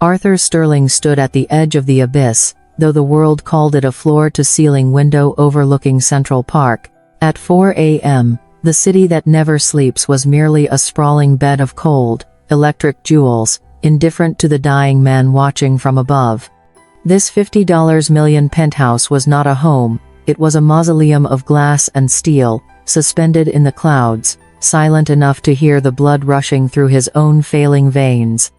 Arthur Sterling stood at the edge of the abyss, though the world called it a floor-to-ceiling window overlooking Central Park. At 4 a.m., the city that never sleeps was merely a sprawling bed of cold, electric jewels, indifferent to the dying man watching from above. This $50 million penthouse was not a home, it was a mausoleum of glass and steel, suspended in the clouds, silent enough to hear the blood rushing through his own failing veins.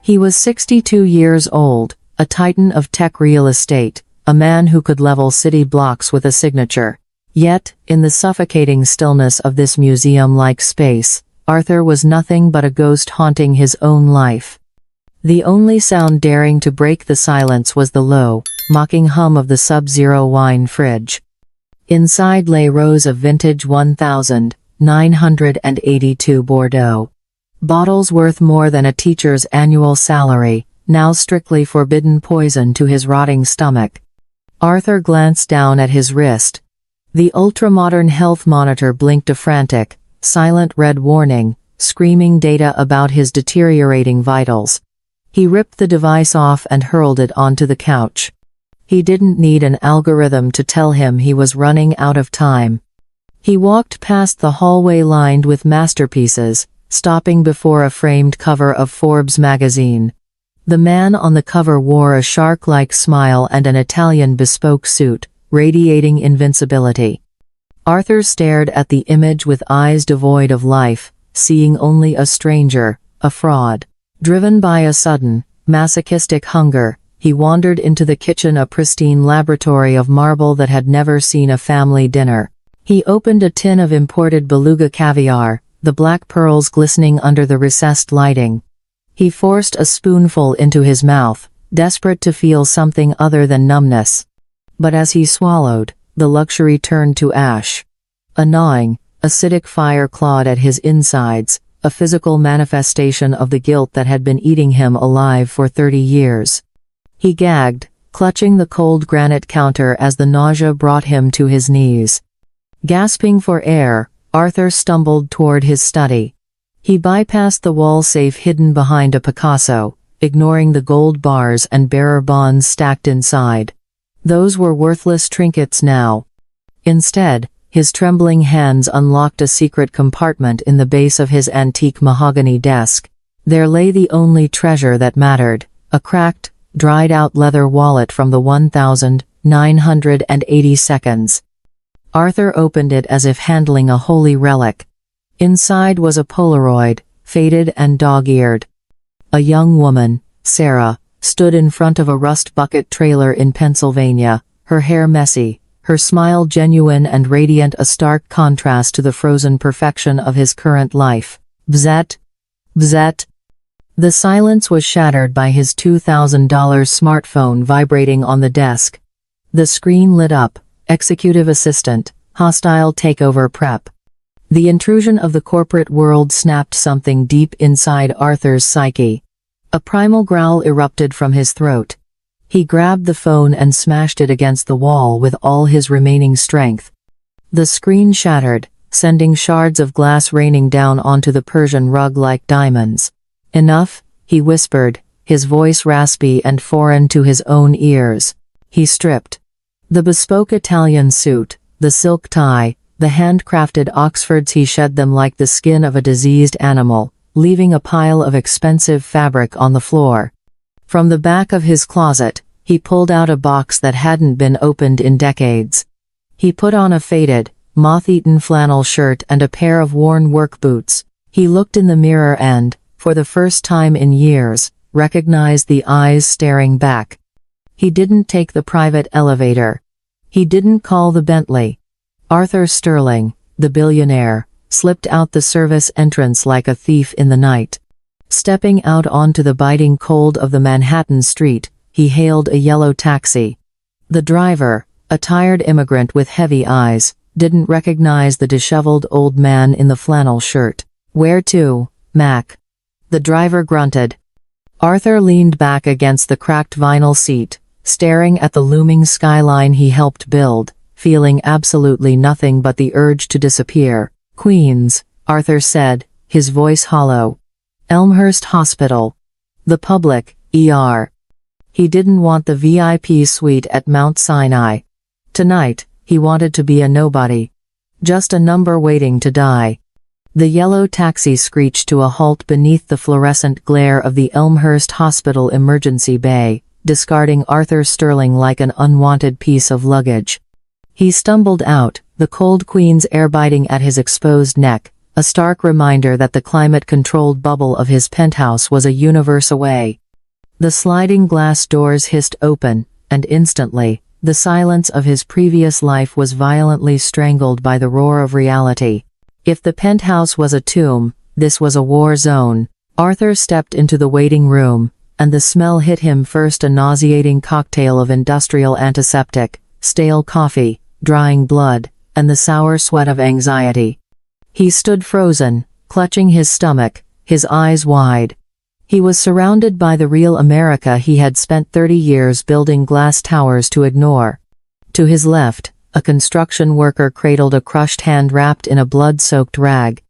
He was 62 years old, a titan of tech real estate, a man who could level city blocks with a signature. Yet, in the suffocating stillness of this museum-like space, Arthur was nothing but a ghost haunting his own life. The only sound daring to break the silence was the low, mocking hum of the Sub-Zero wine fridge. Inside lay rows of vintage 1982 Bordeaux bottles worth more than a teacher's annual salary, now strictly forbidden poison to his rotting stomach. Arthur glanced down at his wrist. The ultra-modern health monitor blinked a frantic, silent red warning, screaming data about his deteriorating vitals. He ripped the device off and hurled it onto the couch. He didn't need an algorithm to tell him he was running out of time. He walked past the hallway lined with masterpieces, stopping before a framed cover of Forbes magazine. The man on the cover wore a shark-like smile and an Italian bespoke suit, radiating invincibility. Arthur stared at the image with eyes devoid of life, seeing only a stranger, a fraud. Driven by a sudden, masochistic hunger, he wandered into the kitchen, a pristine laboratory of marble that had never seen a family dinner. He opened a tin of imported beluga caviar, the black pearls glistening under the recessed lighting. He forced a spoonful into his mouth, desperate to feel something other than numbness. But as he swallowed, the luxury turned to ash. A gnawing, acidic fire clawed at his insides, a physical manifestation of the guilt that had been eating him alive for 30 years. He gagged, clutching the cold granite counter as the nausea brought him to his knees. Gasping for air, Arthur stumbled toward his study. He bypassed the wall safe hidden behind a Picasso, ignoring the gold bars and bearer bonds stacked inside. Those were worthless trinkets now. Instead, his trembling hands unlocked a secret compartment in the base of his antique mahogany desk. There lay the only treasure that mattered, a cracked, dried-out leather wallet from the 1982. Arthur opened it as if handling a holy relic. Inside was a Polaroid, faded and dog-eared. A young woman, Sarah, stood in front of a rust bucket trailer in Pennsylvania, her hair messy, her smile genuine and radiant, a stark contrast to the frozen perfection of his current life. Bzet. Bzet. The silence was shattered by his $2,000 smartphone vibrating on the desk. The screen lit up. Executive assistant, hostile takeover prep. The intrusion of the corporate world snapped something deep inside Arthur's psyche. A primal growl erupted from his throat. He grabbed the phone and smashed it against the wall with all his remaining strength. The screen shattered, sending shards of glass raining down onto the Persian rug like diamonds. Enough, he whispered, his voice raspy and foreign to his own ears. He stripped. The bespoke Italian suit, the silk tie, the handcrafted Oxfords, he shed them like the skin of a diseased animal, leaving a pile of expensive fabric on the floor. From the back of his closet, he pulled out a box that hadn't been opened in decades. He put on a faded, moth-eaten flannel shirt and a pair of worn work boots. He looked in the mirror and, for the first time in years, recognized the eyes staring back. He didn't take the private elevator. He didn't call the Bentley. Arthur Sterling, the billionaire, slipped out the service entrance like a thief in the night. Stepping out onto the biting cold of the Manhattan street, he hailed a yellow taxi. The driver, a tired immigrant with heavy eyes, didn't recognize the disheveled old man in the flannel shirt. "Where to, Mac?" The driver grunted. Arthur leaned back against the cracked vinyl seat, staring at the looming skyline he helped build, feeling absolutely nothing but the urge to disappear. "Queens," Arthur said, his voice hollow. "Elmhurst Hospital." The public, ER. He didn't want the VIP suite at Mount Sinai. Tonight, he wanted to be a nobody. Just a number waiting to die. The yellow taxi screeched to a halt beneath the fluorescent glare of the Elmhurst Hospital emergency bay, discarding Arthur Sterling like an unwanted piece of luggage. He stumbled out, the cold queen's air biting at his exposed neck, a stark reminder that the climate-controlled bubble of his penthouse was a universe away. The sliding glass doors hissed open, and instantly, the silence of his previous life was violently strangled by the roar of reality. If the penthouse was a tomb, this was a war zone. Arthur stepped into the waiting room, and the smell hit him first, a nauseating cocktail of industrial antiseptic, stale coffee, drying blood, and the sour sweat of anxiety. He stood frozen, clutching his stomach, his eyes wide. He was surrounded by the real America he had spent 30 years building glass towers to ignore. To his left, a construction worker cradled a crushed hand wrapped in a blood-soaked rag.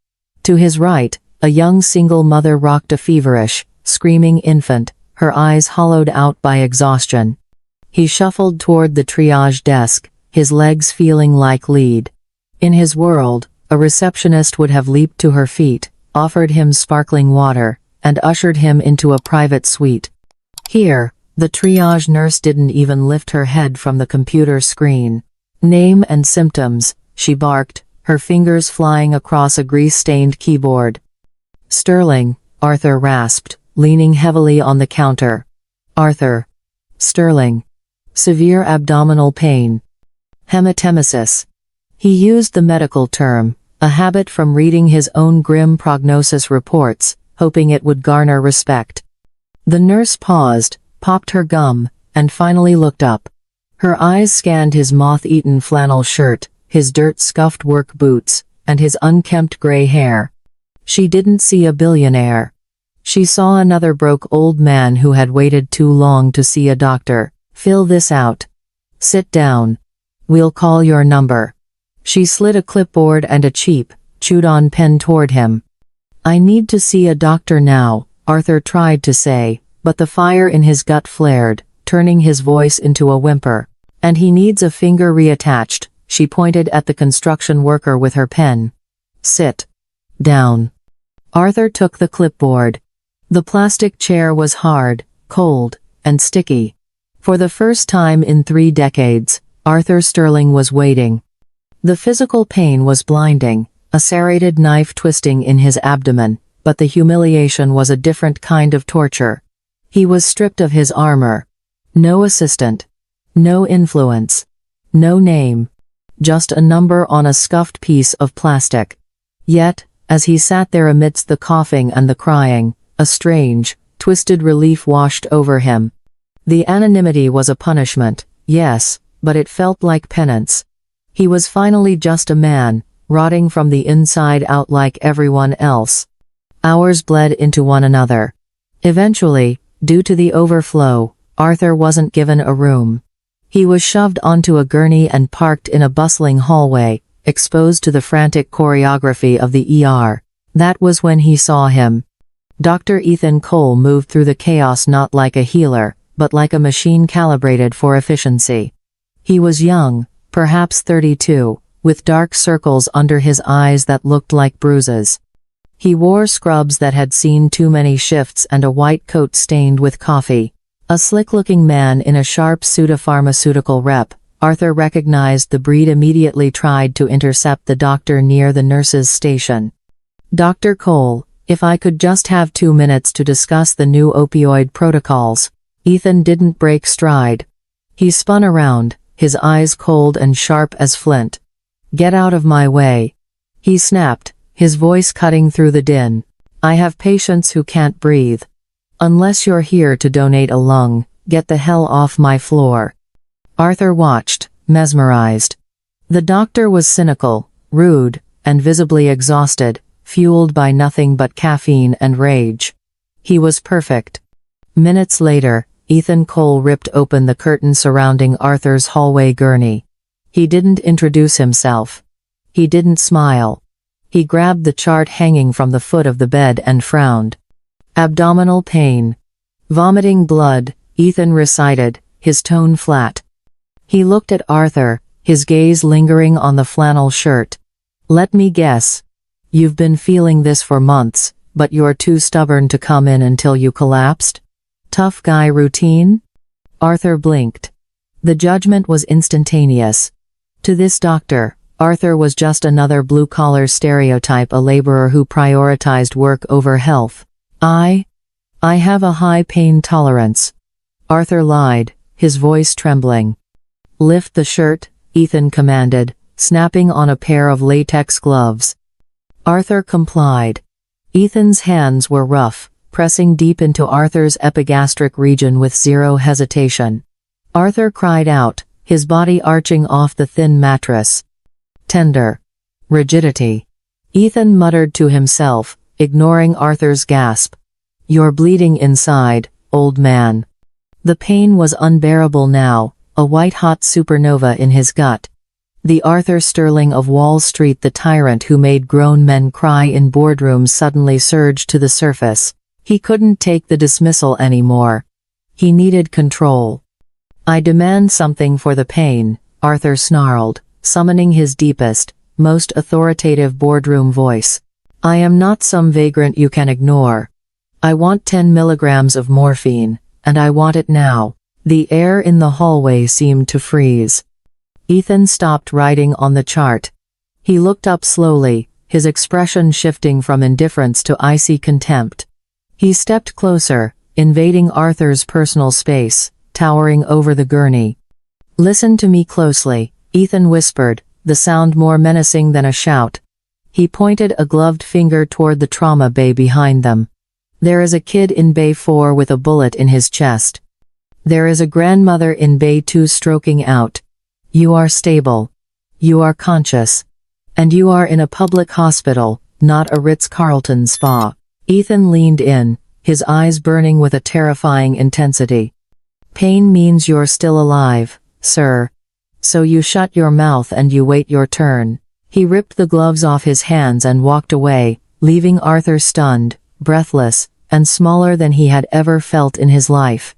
To his right, a young single mother rocked a feverish, screaming infant, her eyes hollowed out by exhaustion. He shuffled toward the triage desk, his legs feeling like lead. In his world, a receptionist would have leaped to her feet, offered him sparkling water, and ushered him into a private suite. Here, the triage nurse didn't even lift her head from the computer screen. "Name and symptoms," she barked, her fingers flying across a grease-stained keyboard. "Sterling," Arthur rasped, leaning heavily on the counter. "Arthur Sterling. Severe abdominal pain. Hematemesis." He used the medical term, a habit from reading his own grim prognosis reports, hoping it would garner respect. The nurse paused, popped her gum, and finally looked up. Her eyes scanned his moth-eaten flannel shirt, his dirt-scuffed work boots, and his unkempt gray hair. She didn't see a billionaire. She saw another broke old man who had waited too long to see a doctor. "Fill this out. Sit down. We'll call your number." She slid a clipboard and a cheap, chewed-on pen toward him. "I need to see a doctor now," Arthur tried to say, but the fire in his gut flared, turning his voice into a whimper. "And he needs a finger reattached," she pointed at the construction worker with her pen. "Sit down." Arthur took the clipboard. The plastic chair was hard, cold, and sticky. For the first time in 3 decades, Arthur Sterling was waiting. The physical pain was blinding, a serrated knife twisting in his abdomen, but the humiliation was a different kind of torture. He was stripped of his armor. No assistant. No influence. No name. Just a number on a scuffed piece of plastic. Yet, as he sat there amidst the coughing and the crying, a strange, twisted relief washed over him. The anonymity was a punishment, yes, but it felt like penance. He was finally just a man, rotting from the inside out like everyone else. Hours bled into one another. Eventually, due to the overflow, Arthur wasn't given a room. He was shoved onto a gurney and parked in a bustling hallway, exposed to the frantic choreography of the ER. That was when he saw him. Dr. Ethan Cole moved through the chaos not like a healer, but like a machine calibrated for efficiency. He was young, perhaps 32, with dark circles under his eyes that looked like bruises. He wore scrubs that had seen too many shifts and a white coat stained with coffee. A slick-looking man in a sharp suit, a pharmaceutical rep. Arthur recognized the breed, immediately tried to intercept the doctor near the nurse's station. "Dr. Cole, if I could just have 2 minutes to discuss the new opioid protocols." Ethan didn't break stride. He spun around, his eyes cold and sharp as flint. "Get out of my way," he snapped, his voice cutting through the din. "I have patients who can't breathe. Unless you're here to donate a lung, get the hell off my floor." Arthur watched, mesmerized. The doctor was cynical, rude, and visibly exhausted, fueled by nothing but caffeine and rage. He was perfect. Minutes later, Ethan Cole ripped open the curtain surrounding Arthur's hallway gurney. He didn't introduce himself. He didn't smile. He grabbed the chart hanging from the foot of the bed and frowned. "Abdominal pain. Vomiting blood, Ethan recited, his tone flat. He looked at Arthur, his gaze lingering on the flannel shirt. Let me guess. You've been feeling this for months, but you're too stubborn to come in until you collapsed? Tough guy routine? Arthur blinked. The judgment was instantaneous. To this doctor, Arthur was just another blue-collar stereotype, a laborer who prioritized work over health. I have a high pain tolerance. Arthur lied, his voice trembling. Lift the shirt, Ethan commanded, snapping on a pair of latex gloves. Arthur complied. Ethan's hands were rough, pressing deep into Arthur's epigastric region with zero hesitation. Arthur cried out, his body arching off the thin mattress. Tender. Rigidity. Ethan muttered to himself, ignoring Arthur's gasp. You're bleeding inside, old man. The pain was unbearable now, a white-hot supernova in his gut. The Arthur Sterling of Wall Street, the tyrant who made grown men cry in boardrooms, suddenly surged to the surface. He couldn't take the dismissal anymore. He needed control. I demand something for the pain, Arthur snarled, summoning his deepest, most authoritative boardroom voice. I am not some vagrant you can ignore. I want 10 milligrams of morphine, and I want it now. The air in the hallway seemed to freeze. Ethan stopped writing on the chart. He looked up slowly, his expression shifting from indifference to icy contempt. He stepped closer, invading Arthur's personal space, towering over the gurney. Listen to me closely, Ethan whispered, the sound more menacing than a shout. He pointed a gloved finger toward the trauma bay behind them. There is a kid in Bay 4 with a bullet in his chest. There is a grandmother in Bay 2 stroking out. You are stable. You are conscious. And you are in a public hospital, not a Ritz-Carlton spa. Ethan leaned in, his eyes burning with a terrifying intensity. Pain means you're still alive, sir. So you shut your mouth and you wait your turn. He ripped the gloves off his hands and walked away, leaving Arthur stunned, breathless, and smaller than he had ever felt in his life.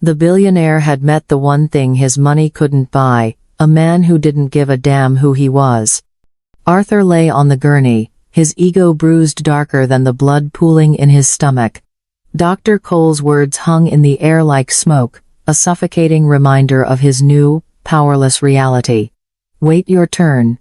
The billionaire had met the one thing his money couldn't buy, a man who didn't give a damn who he was. Arthur lay on the gurney, his ego bruised darker than the blood pooling in his stomach. Dr. Cole's words hung in the air like smoke, a suffocating reminder of his new, powerless reality. Wait your turn.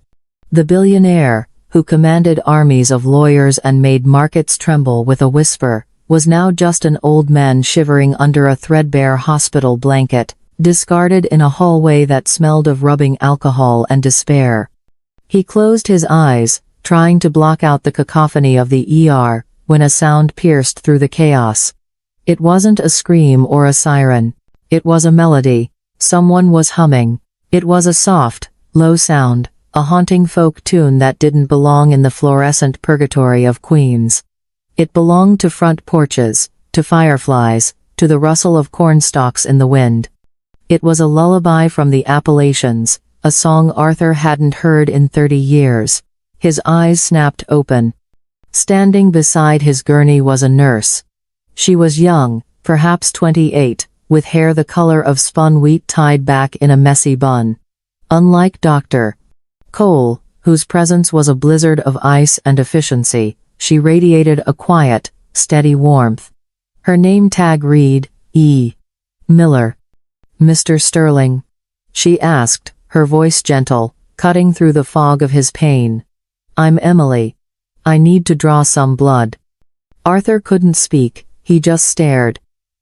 The billionaire, who commanded armies of lawyers and made markets tremble with a whisper, was now just an old man shivering under a threadbare hospital blanket, discarded in a hallway that smelled of rubbing alcohol and despair. He closed his eyes, trying to block out the cacophony of the ER, when a sound pierced through the chaos. It wasn't a scream or a siren. It was a melody. Someone was humming. It was a soft, low sound, a haunting folk tune that didn't belong in the fluorescent purgatory of Queens. It belonged to front porches, to fireflies, to the rustle of cornstalks in the wind. It was a lullaby from the Appalachians, a song Arthur hadn't heard in 30 years. His eyes snapped open. Standing beside his gurney was a nurse. She was young, perhaps 28, with hair the color of spun wheat tied back in a messy bun. Unlike Dr. Cole, whose presence was a blizzard of ice and efficiency, she radiated a quiet, steady warmth. Her name tag read, E. Miller. Mr. Sterling? She asked, her voice gentle, cutting through the fog of his pain. I'm Emily. I need to draw some blood. Arthur couldn't speak, he just stared.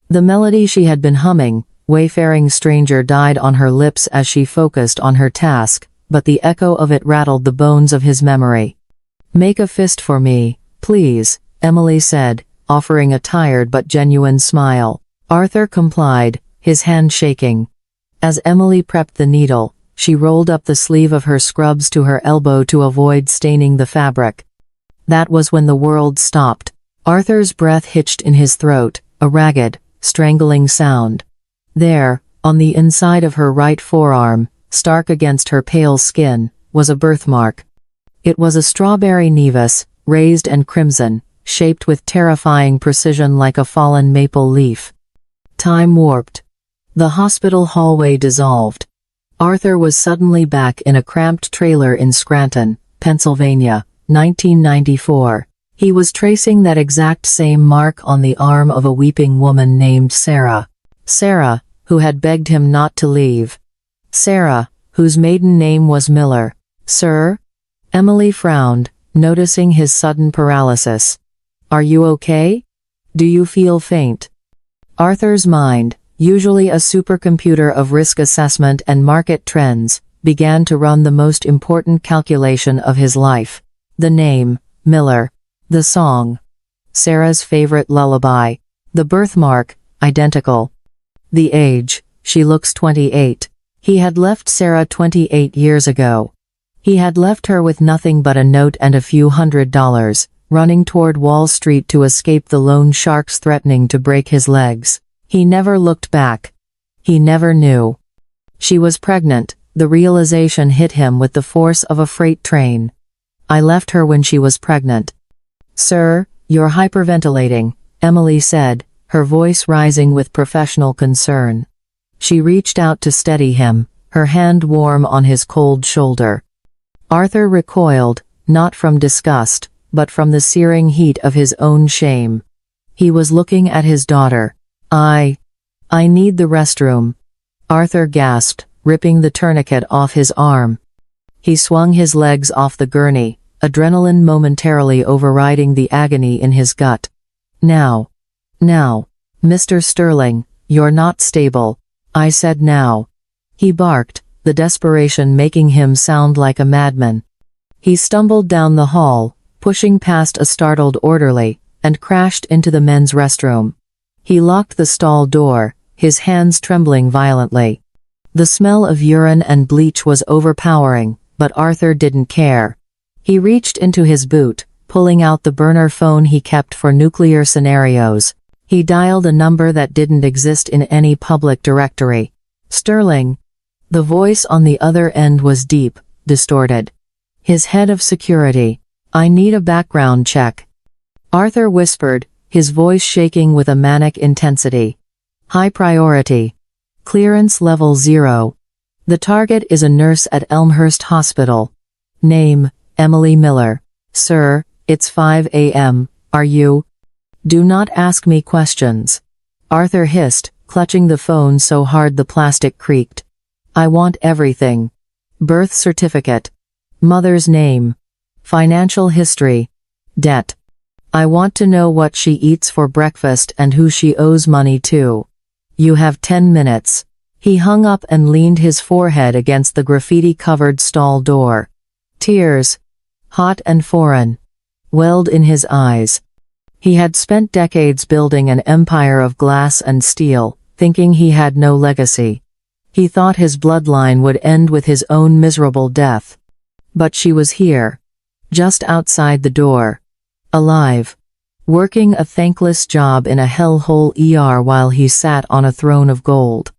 The melody she had been humming, Wayfaring Stranger, died on her lips as she focused on her task, but the echo of it rattled the bones of his memory. Make a fist for me, please, Emily said, offering a tired but genuine smile. Arthur complied, his hand shaking. As Emily prepped the needle, she rolled up the sleeve of her scrubs to her elbow to avoid staining the fabric. That was when the world stopped. Arthur's breath hitched in his throat, a ragged, strangling sound. There, on the inside of her right forearm, stark against her pale skin, was a birthmark. It was a strawberry nevus, raised and crimson, shaped with terrifying precision like a fallen maple leaf. Time warped. The hospital hallway dissolved. Arthur was suddenly back in a cramped trailer in Scranton, Pennsylvania, 1994. He was tracing that exact same mark on the arm of a weeping woman named Sarah. Sarah, who had begged him not to leave. Sarah, whose maiden name was Miller. "Sir?" Emily frowned, noticing his sudden paralysis. "Are you okay? Do you feel faint?" Arthur's mind, usually a supercomputer of risk assessment and market trends, began to run the most important calculation of his life. The name, Miller. The song. Sarah's favorite lullaby. The birthmark, identical. The age, she looks 28. He had left Sarah 28 years ago. He had left her with nothing but a note and a few $100s, running toward Wall Street to escape the loan sharks threatening to break his legs. He never looked back. He never knew. She was pregnant. The realization hit him with the force of a freight train. "I left her when she was pregnant." "Sir, you're hyperventilating," Emily said, her voice rising with professional concern. She reached out to steady him, her hand warm on his cold shoulder. Arthur recoiled, not from disgust, but from the searing heat of his own shame. He was looking at his daughter. I need the restroom," Arthur gasped, ripping the tourniquet off his arm. He swung his legs off the gurney, adrenaline momentarily overriding the agony in his gut. Now, Mr. Sterling, you're not stable. I said now." He barked, the desperation making him sound like a madman. He stumbled down the hall, pushing past a startled orderly, and crashed into the men's restroom. He locked the stall door, his hands trembling violently. The smell of urine and bleach was overpowering, but Arthur didn't care. He reached into his boot, pulling out the burner phone he kept for nuclear scenarios. He dialed a number that didn't exist in any public directory. "Sterling." The voice on the other end was deep, distorted. His head of security. "I need a background check." Arthur whispered, his voice shaking with a manic intensity. "High priority. Clearance level 0. The target is a nurse at Elmhurst Hospital. Name, Emily Miller. Sir, it's 5 a.m., are you?" "Do not ask me questions," Arthur hissed, clutching the phone so hard the plastic creaked. "I want everything. Birth certificate. Mother's name. Financial history. Debt. I want to know what she eats for breakfast and who she owes money to. You have 10 minutes. He hung up and leaned his forehead against the graffiti-covered stall door. Tears, hot and foreign, welled in his eyes. He had spent decades building an empire of glass and steel, thinking he had no legacy. He thought his bloodline would end with his own miserable death. But she was here. Just outside the door. Alive. Working a thankless job in a hellhole ER while he sat on a throne of gold.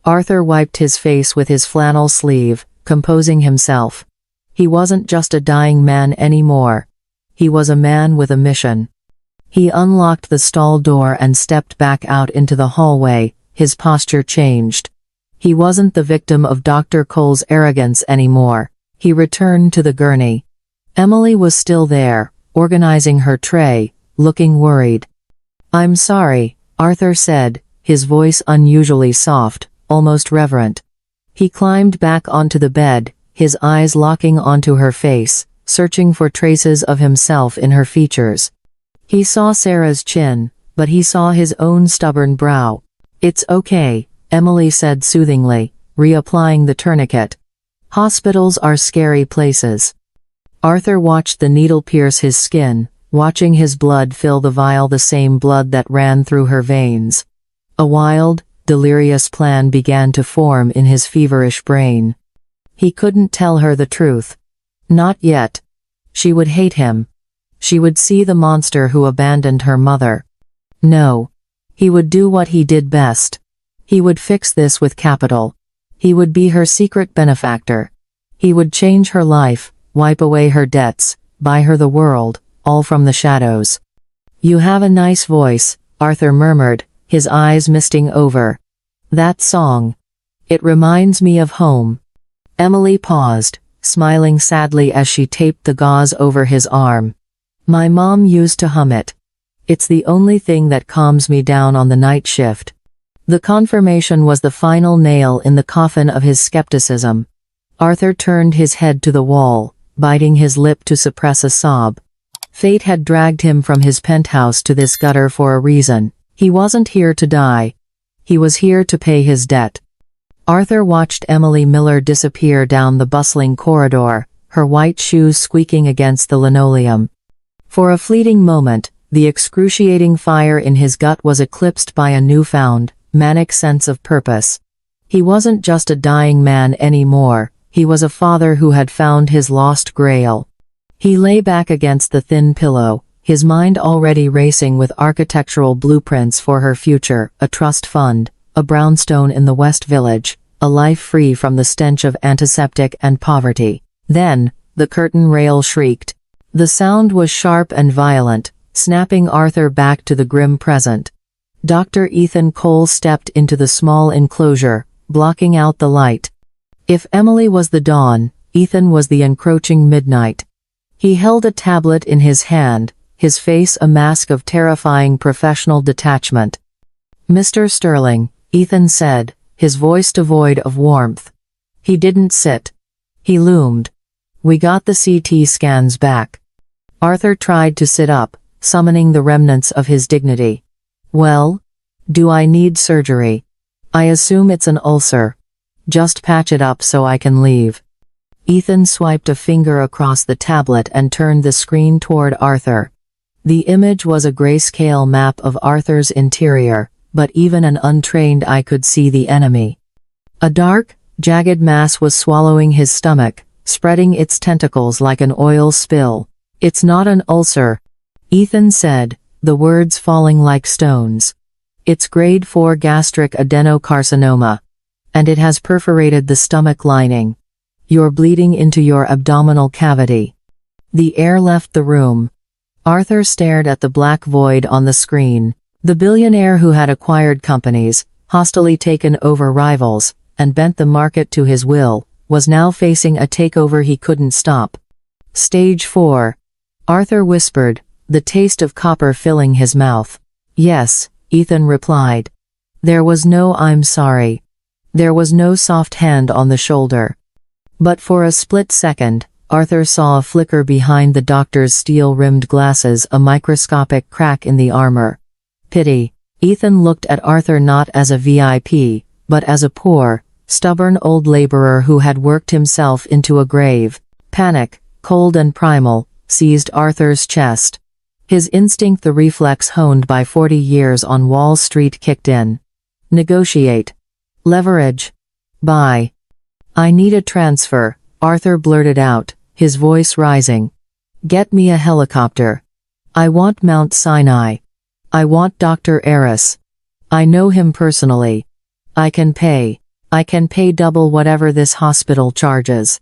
Arthur wiped his face with his flannel sleeve, composing himself. He wasn't just a dying man anymore. He was a man with a mission. He unlocked the stall door and stepped back out into the hallway, his posture changed. He wasn't the victim of Dr. Cole's arrogance anymore. He returned to the gurney. Emily was still there, organizing her tray, looking worried. "I'm sorry," Arthur said, his voice unusually soft, almost reverent. He climbed back onto the bed, his eyes locking onto her face, searching for traces of himself in her features. He saw Sarah's chin, but he saw his own stubborn brow. "It's okay," Emily said soothingly, reapplying the tourniquet. "Hospitals are scary places." Arthur watched the needle pierce his skin, watching his blood fill the vial, the same blood that ran through her veins. A wild, delirious plan began to form in his feverish brain. He couldn't tell her the truth. Not yet. She would hate him. She would see the monster who abandoned her mother. No. He would do what he did best. He would fix this with capital. He would be her secret benefactor. He would change her life, wipe away her debts, buy her the world, all from the shadows. "You have a nice voice," Arthur murmured, his eyes misting over. That song. It reminds me of home. Emily paused, smiling sadly as she taped the gauze over his arm. My mom used to hum it. It's the only thing that calms me down on the night shift. The confirmation was the final nail in the coffin of his skepticism. Arthur turned his head to the wall, biting his lip to suppress a sob. Fate had dragged him from his penthouse to this gutter for a reason. He wasn't here to die. He was here to pay his debt. Arthur watched Emily Miller disappear down the bustling corridor, her white shoes squeaking against the linoleum. For a fleeting moment, the excruciating fire in his gut was eclipsed by a newfound, manic sense of purpose. He wasn't just a dying man anymore, he was a father who had found his lost grail. He lay back against the thin pillow, his mind already racing with architectural blueprints for her future, a trust fund, a brownstone in the West Village, a life free from the stench of antiseptic and poverty. Then, the curtain rail shrieked. The sound was sharp and violent, snapping Arthur back to the grim present. Dr. Ethan Cole stepped into the small enclosure, blocking out the light. If Emily was the dawn, Ethan was the encroaching midnight. He held a tablet in his hand, his face a mask of terrifying professional detachment. Mr. Sterling, Ethan said, his voice devoid of warmth. He didn't sit. He loomed. We got the CT scans back. Arthur tried to sit up, summoning the remnants of his dignity. Well? Do I need surgery? I assume it's an ulcer. Just patch it up so I can leave. Ethan swiped a finger across the tablet and turned the screen toward Arthur. The image was a grayscale map of Arthur's interior, but even an untrained eye could see the enemy. A dark, jagged mass was swallowing his stomach, spreading its tentacles like an oil spill. It's not an ulcer, Ethan said, the words falling like stones. It's grade 4 gastric adenocarcinoma. And it has perforated the stomach lining. You're bleeding into your abdominal cavity. The air left the room. Arthur stared at the black void on the screen. The billionaire who had acquired companies, hostily taken over rivals, and bent the market to his will, was now facing a takeover he couldn't stop. Stage 4. Arthur whispered, the taste of copper filling his mouth. Yes, Ethan replied. There was no I'm sorry. There was no soft hand on the shoulder. But for a split second, Arthur saw a flicker behind the doctor's steel-rimmed glasses, a microscopic crack in the armor. Pity. Ethan looked at Arthur not as a VIP, but as a poor, stubborn old laborer who had worked himself into a grave. Panic, cold and primal, seized Arthur's chest. His instinct, the reflex honed by 40 years on Wall Street, kicked in. Negotiate. Leverage. Buy. I need a transfer, Arthur blurted out, his voice rising. Get me a helicopter. I want Mount Sinai. I want Dr. Eris. I know him personally. I can pay. I can pay double whatever this hospital charges.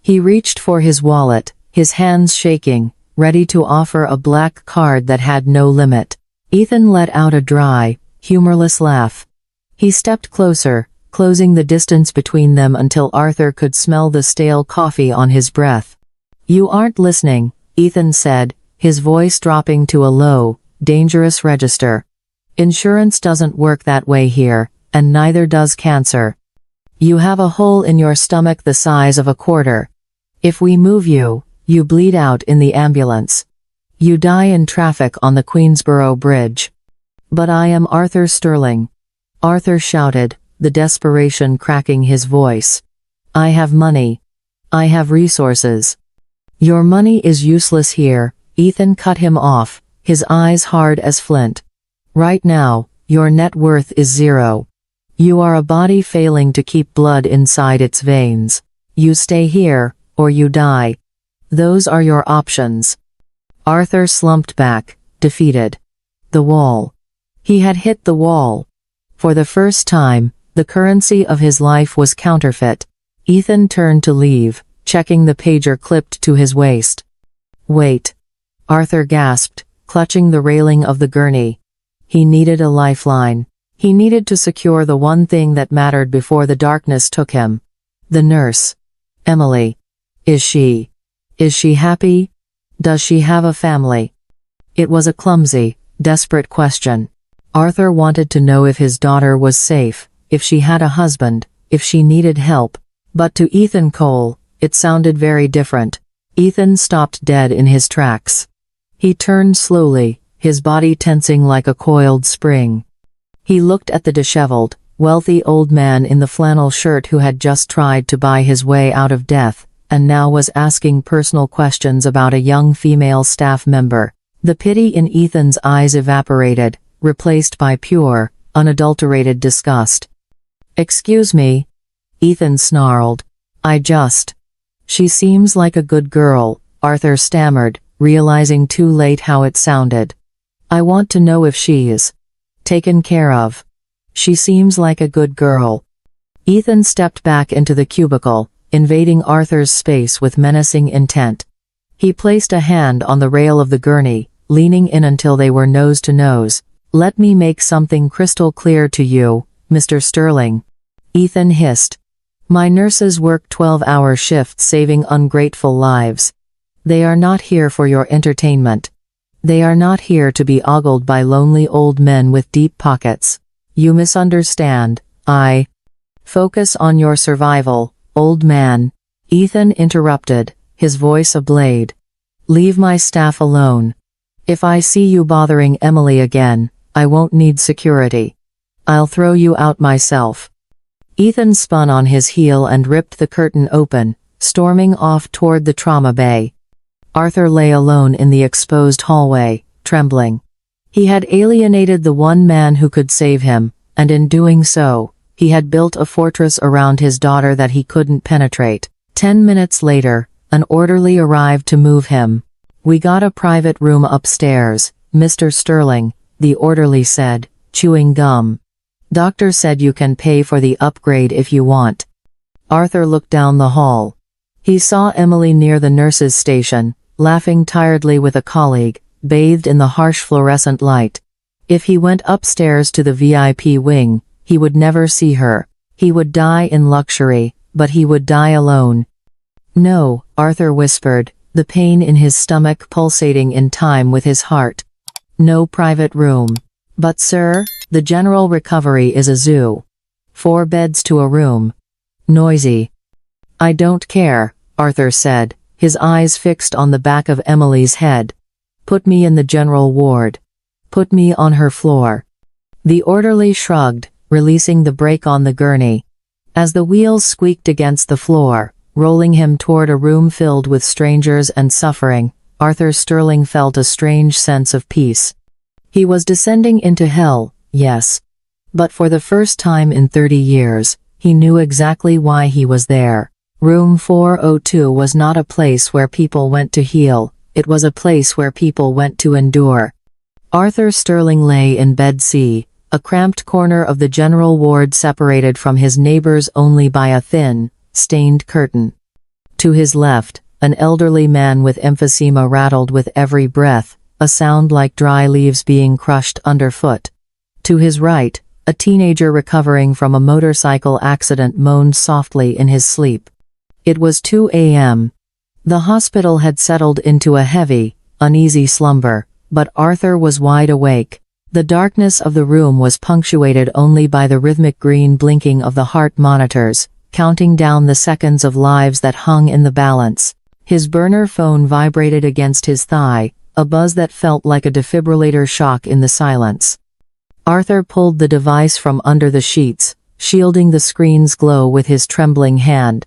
He reached for his wallet, his hands shaking, ready to offer a black card that had no limit. Ethan let out a dry, humorless laugh. He stepped closer, closing the distance between them until Arthur could smell the stale coffee on his breath. You aren't listening, Ethan said, his voice dropping to a low, dangerous register. Insurance doesn't work that way here, and neither does cancer. You have a hole in your stomach the size of a quarter. If we move you, you bleed out in the ambulance. You die in traffic on the Queensboro Bridge. But I am Arthur Sterling. Arthur shouted, the desperation cracking his voice. I have money. I have resources. Your money is useless here, Ethan cut him off, his eyes hard as flint. Right now, your net worth is zero. You are a body failing to keep blood inside its veins. You stay here, or you die. Those are your options. Arthur slumped back, defeated. The wall. He had hit the wall. For the first time, the currency of his life was counterfeit. Ethan turned to leave, checking the pager clipped to his waist. Wait. Arthur gasped, clutching the railing of the gurney. He needed a lifeline. He needed to secure the one thing that mattered before the darkness took him. The nurse. Emily. Is she happy? Does she have a family? It was a clumsy, desperate question. Arthur wanted to know if his daughter was safe, if she had a husband, if she needed help. But to Ethan Cole, it sounded very different. Ethan stopped dead in his tracks. He turned slowly, his body tensing like a coiled spring. He looked at the disheveled, wealthy old man in the flannel shirt who had just tried to buy his way out of death, and now was asking personal questions about a young female staff member. The pity in Ethan's eyes evaporated, replaced by pure, unadulterated disgust. "Excuse me," Ethan snarled. She seems like a good girl," Arthur stammered, realizing too late how it sounded. "I want to know if she's taken care of. She seems like a good girl." Ethan stepped back into the cubicle, invading Arthur's space with menacing intent. He placed a hand on the rail of the gurney, leaning in until they were nose to nose. "Let me make something crystal clear to you, Mr. Sterling," Ethan hissed. "My nurses work 12-hour shifts saving ungrateful lives. They are not here for your entertainment. They are not here to be ogled by lonely old men with deep pockets. You misunderstand. I focus on your survival, old man," Ethan interrupted, his voice ablaze. "Leave my staff alone. If I see you bothering Emily again, I won't need security. I'll throw you out myself." Ethan spun on his heel and ripped the curtain open, storming off toward the trauma bay. Arthur lay alone in the exposed hallway, trembling. He had alienated the one man who could save him, and in doing so, he had built a fortress around his daughter that he couldn't penetrate. 10 minutes later, an orderly arrived to move him. "We got a private room upstairs, Mr. Sterling," the orderly said, chewing gum. "Doctor said you can pay for the upgrade if you want." Arthur looked down the hall. He saw Emily near the nurse's station, laughing tiredly with a colleague, bathed in the harsh fluorescent light. If he went upstairs to the VIP wing, he would never see her. He would die in luxury, but he would die alone. "No," Arthur whispered, the pain in his stomach pulsating in time with his heart. "No private room." "But sir, the general recovery is a zoo. 4 beds to a room. Noisy." "I don't care," Arthur said, his eyes fixed on the back of Emily's head. "Put me in the general ward. Put me on her floor." The orderly shrugged, releasing the brake on the gurney. As the wheels squeaked against the floor, rolling him toward a room filled with strangers and suffering, Arthur Sterling felt a strange sense of peace. He was descending into hell, yes. But for the first time in 30 years, he knew exactly why he was there. Room 402 was not a place where people went to heal, it was a place where people went to endure. Arthur Sterling lay in bed C, a cramped corner of the general ward separated from his neighbors only by a thin, stained curtain. To his left, an elderly man with emphysema rattled with every breath, a sound like dry leaves being crushed underfoot. To his right, a teenager recovering from a motorcycle accident moaned softly in his sleep. It was 2 a.m. The hospital had settled into a heavy, uneasy slumber, but Arthur was wide awake. The darkness of the room was punctuated only by the rhythmic green blinking of the heart monitors, counting down the seconds of lives that hung in the balance. His burner phone vibrated against his thigh, a buzz that felt like a defibrillator shock in the silence. Arthur pulled the device from under the sheets, shielding the screen's glow with his trembling hand.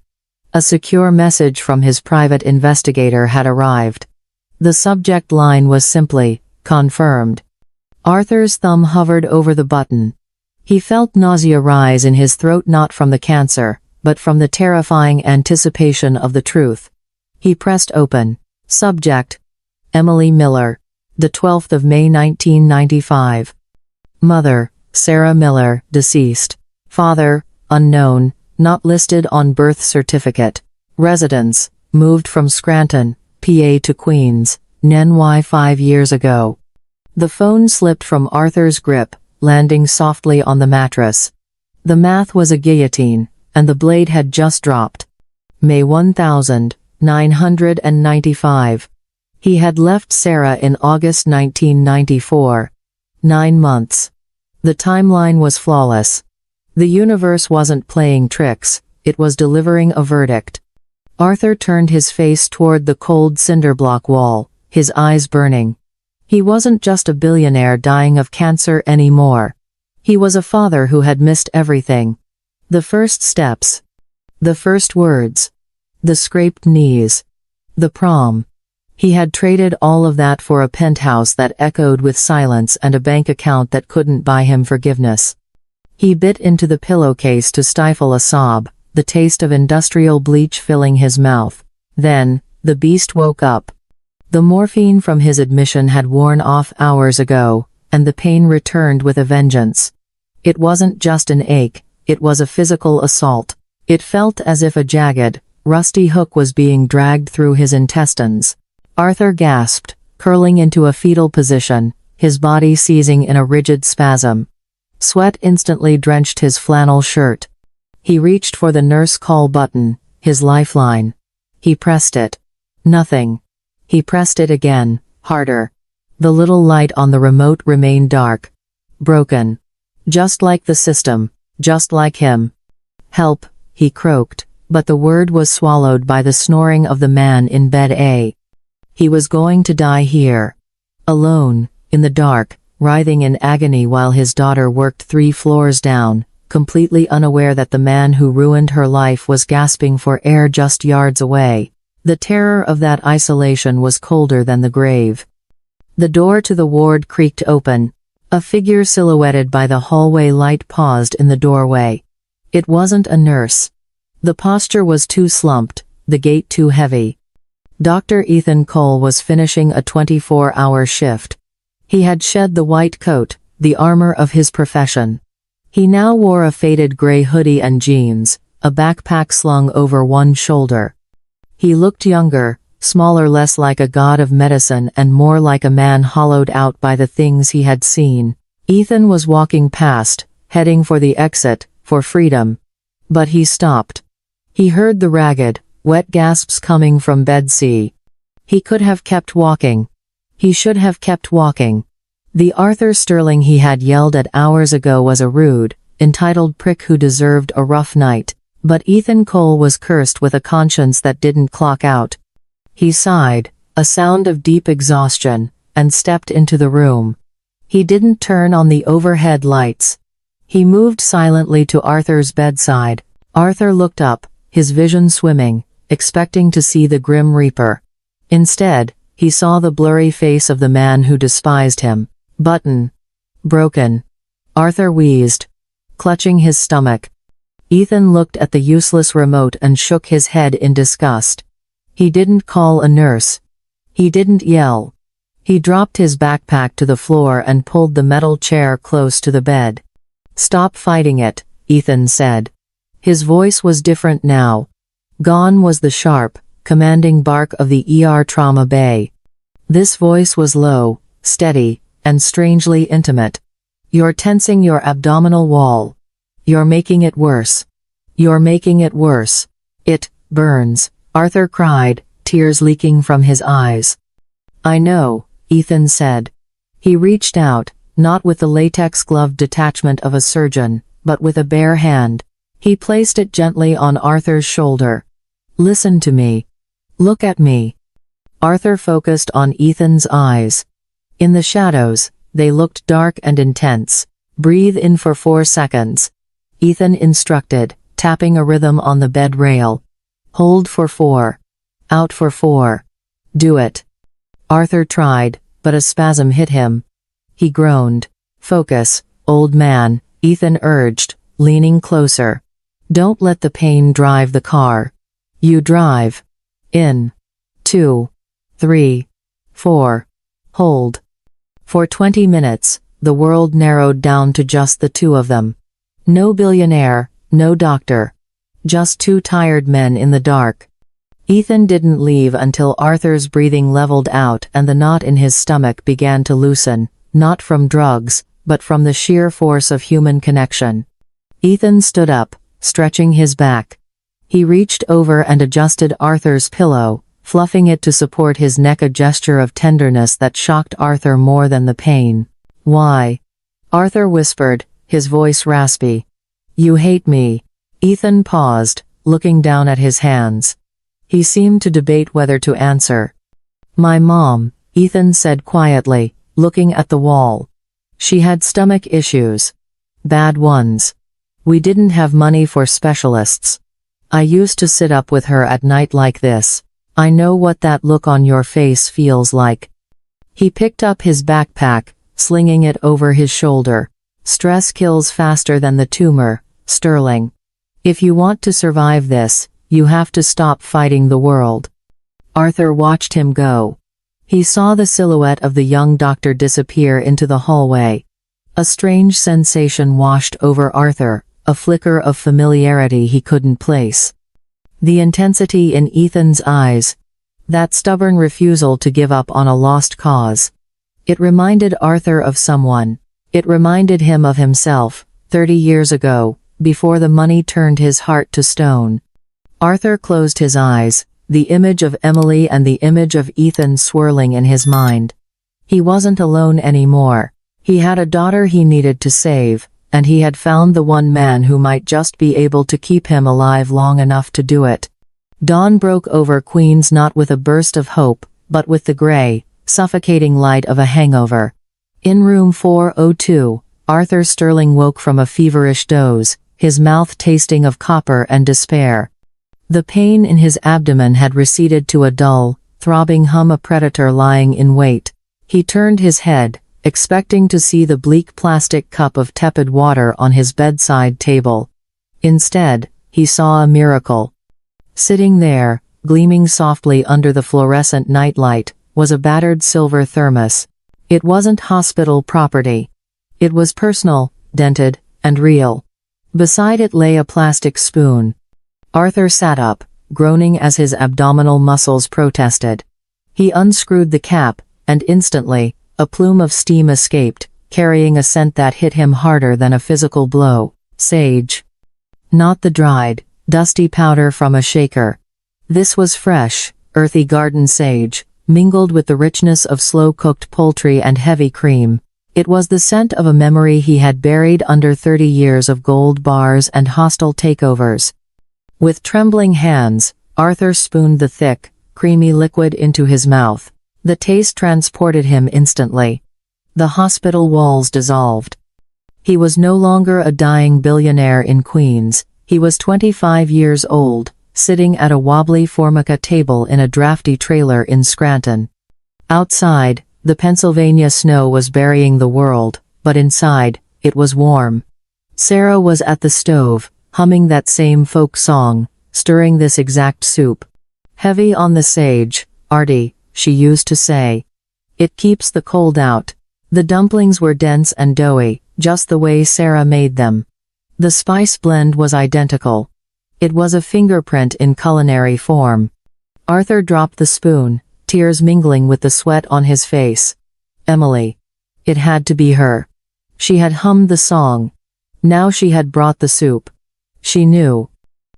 A secure message from his private investigator had arrived. The subject line was simply, "Confirmed." Arthur's thumb hovered over the button. He felt nausea rise in his throat, not from the cancer, but from the terrifying anticipation of the truth. He pressed open. Subject: Emily Miller. The 12th of May 1995. Mother: Sarah Miller, deceased. Father: unknown, not listed on birth certificate. Residence: moved from Scranton, PA to Queens, NY 5 years ago. The phone slipped from Arthur's grip, landing softly on the mattress. The math was a guillotine, and the blade had just dropped. May 1995. He had left Sarah in August 1994. 9 months. The timeline was flawless. The universe wasn't playing tricks, it was delivering a verdict. Arthur turned his face toward the cold cinderblock wall, his eyes burning. He wasn't just a billionaire dying of cancer anymore. He was a father who had missed everything. The first steps. The first words. The scraped knees. The prom. He had traded all of that for a penthouse that echoed with silence and a bank account that couldn't buy him forgiveness. He bit into the pillowcase to stifle a sob, the taste of industrial bleach filling his mouth. Then, the beast woke up. The morphine from his admission had worn off hours ago, and the pain returned with a vengeance. It wasn't just an ache, it was a physical assault. It felt as if a jagged, rusty hook was being dragged through his intestines. Arthur gasped, curling into a fetal position, his body seizing in a rigid spasm. Sweat instantly drenched his flannel shirt. He reached for the nurse call button, his lifeline. He pressed it. Nothing. He pressed it again, harder. The little light on the remote remained dark. Broken. Just like the system, just like him. Help, he croaked, but the word was swallowed by the snoring of the man in bed A. He was going to die here. Alone, in the dark, writhing in agony while his daughter worked 3 floors down, completely unaware that the man who ruined her life was gasping for air just yards away. The terror of that isolation was colder than the grave. The door to the ward creaked open. A figure silhouetted by the hallway light paused in the doorway. It wasn't a nurse. The posture was too slumped, the gait too heavy. Dr. Ethan Cole was finishing a 24-hour shift. He had shed the white coat, the armor of his profession. He now wore a faded gray hoodie and jeans, a backpack slung over one shoulder. He looked younger, smaller, less like a god of medicine and more like a man hollowed out by the things he had seen. Ethan was walking past, heading for the exit, for freedom. But he stopped. He heard the ragged, wet gasps coming from bed C. He could have kept walking. He should have kept walking. The Arthur Sterling he had yelled at hours ago was a rude, entitled prick who deserved a rough night. But Ethan Cole was cursed with a conscience that didn't clock out. He sighed, a sound of deep exhaustion, and stepped into the room. He didn't turn on the overhead lights. He moved silently to Arthur's bedside. Arthur looked up, his vision swimming, expecting to see the Grim Reaper. Instead, he saw the blurry face of the man who despised him. Button. Broken. Arthur wheezed, clutching his stomach. Ethan looked at the useless remote and shook his head in disgust. He didn't call a nurse. He didn't yell. He dropped his backpack to the floor and pulled the metal chair close to the bed. "Stop fighting it," Ethan said. His voice was different now. Gone was the sharp, commanding bark of the ER trauma bay. This voice was low, steady, and strangely intimate. "You're tensing your abdominal wall. You're making it worse. You're making it worse. It burns," Arthur cried, tears leaking from his eyes. "I know," Ethan said. He reached out, not with the latex-gloved detachment of a surgeon, but with a bare hand. He placed it gently on Arthur's shoulder. "Listen to me. Look at me." Arthur focused on Ethan's eyes. In the shadows, they looked dark and intense. "Breathe in for 4 seconds. Ethan instructed, tapping a rhythm on the bed rail. "Hold for 4. Out for 4. Do it." Arthur tried, but a spasm hit him. He groaned. "Focus, old man," Ethan urged, leaning closer. "Don't let the pain drive the car. You drive. In. 2. 3. 4. Hold." For 20 minutes, the world narrowed down to just the two of them. No billionaire, no doctor. Just 2 tired men in the dark. Ethan didn't leave until Arthur's breathing leveled out and the knot in his stomach began to loosen. not from drugs, but from the sheer force of human connection. Ethan stood up, stretching his back. He reached over and adjusted Arthur's pillow, fluffing it to support his neck, a gesture of tenderness that shocked Arthur more than the pain. "Why?" Arthur whispered, his voice raspy. "You hate me." Ethan paused, looking down at his hands. He seemed to debate whether to answer. "My mom," Ethan said quietly, looking at the wall. "She had stomach issues. Bad ones. We didn't have money for specialists. I used to sit up with her at night like this. I know what that look on your face feels like." He picked up his backpack, slinging it over his shoulder. "Stress kills faster than the tumor, Sterling. If you want to survive this, you have to stop fighting the world." Arthur watched him go. He saw the silhouette of the young doctor disappear into the hallway. A strange sensation washed over Arthur, a flicker of familiarity he couldn't place. The intensity in Ethan's eyes. That stubborn refusal to give up on a lost cause. It reminded Arthur of someone. It reminded him of himself, 30 years ago, before the money turned his heart to stone. Arthur closed his eyes, the image of Emily and the image of Ethan swirling in his mind. He wasn't alone anymore. He had a daughter he needed to save, and he had found the one man who might just be able to keep him alive long enough to do it. Dawn broke over Queens not with a burst of hope, but with the gray, suffocating light of a hangover. In room 402, Arthur Sterling woke from a feverish doze, his mouth tasting of copper and despair. The pain in his abdomen had receded to a dull, throbbing hum, a predator lying in wait. He turned his head, expecting to see the bleak plastic cup of tepid water on his bedside table. Instead, he saw a miracle. Sitting there, gleaming softly under the fluorescent nightlight, was a battered silver thermos. It wasn't hospital property. It was personal, dented, and real. Beside it lay a plastic spoon. Arthur sat up, groaning as his abdominal muscles protested. He unscrewed the cap, and instantly, a plume of steam escaped, carrying a scent that hit him harder than a physical blow. Sage. Not the dried, dusty powder from a shaker. This was fresh, earthy garden sage, mingled with the richness of slow-cooked poultry and heavy cream. It was the scent of a memory he had buried under 30 years of gold bars and hostile takeovers. With trembling hands, Arthur spooned the thick, creamy liquid into his mouth. The taste transported him instantly. The hospital walls dissolved. He was no longer a dying billionaire in Queens. He was 25 years old, sitting at a wobbly formica table in a drafty trailer in Scranton. Outside, the Pennsylvania snow was burying the world, but inside, it was warm. Sarah was at the stove, humming that same folk song, stirring this exact soup. "Heavy on the sage, Artie," she used to say. "It keeps the cold out." The dumplings were dense and doughy, just the way Sarah made them. The spice blend was identical. It was a fingerprint in culinary form. Arthur dropped the spoon, tears mingling with the sweat on his face. Emily. It had to be her. She had hummed the song. Now she had brought the soup. She knew.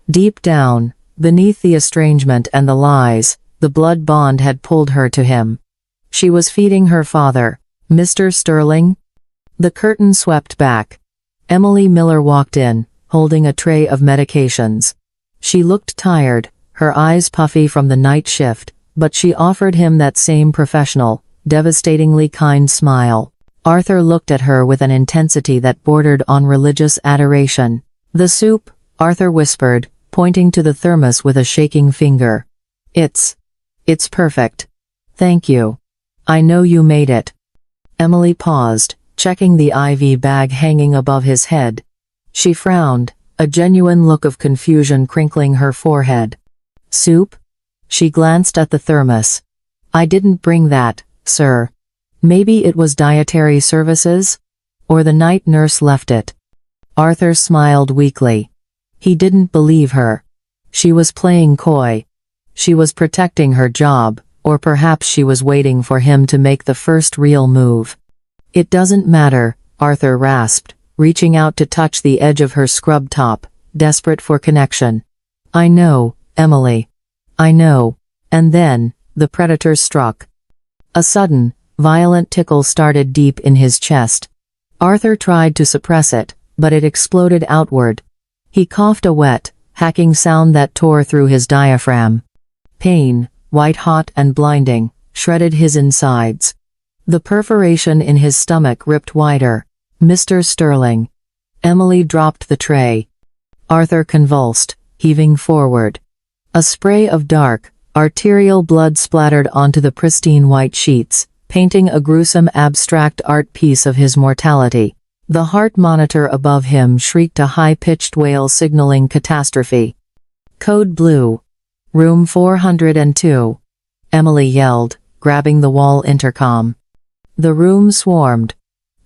Deep down, beneath the estrangement and the lies, the blood bond had pulled her to him. She was feeding her father. "Mr. Sterling?" The curtain swept back. Emily Miller walked in, holding a tray of medications. She looked tired, her eyes puffy from the night shift, but she offered him that same professional, devastatingly kind smile. Arthur looked at her with an intensity that bordered on religious adoration. "The soup," Arthur whispered, pointing to the thermos with a shaking finger. It's perfect. Thank you. I know you made it." Emily paused, checking the IV bag hanging above his head. She frowned, a genuine look of confusion crinkling her forehead. "Soup?" She glanced at the thermos. "I didn't bring that, sir. Maybe it was dietary services? Or the night nurse left it." Arthur smiled weakly. He didn't believe her. She was playing coy. She was protecting her job, or perhaps she was waiting for him to make the first real move. It doesn't matter, Arthur rasped, reaching out to touch the edge of her scrub top, desperate for connection. I know, Emily. I know. And then, the predator struck. A sudden, violent tickle started deep in his chest. Arthur tried to suppress it, but it exploded outward. He coughed a wet, hacking sound that tore through his diaphragm. Pain, white-hot and blinding, shredded his insides. The perforation in his stomach ripped wider. Mr. Sterling. Emily dropped the tray. Arthur convulsed, heaving forward. A spray of dark, arterial blood splattered onto the pristine white sheets, painting a gruesome abstract art piece of his mortality. The heart monitor above him shrieked a high-pitched wail signaling catastrophe. Code blue. Room 402. Emily yelled, grabbing the wall intercom. The room swarmed.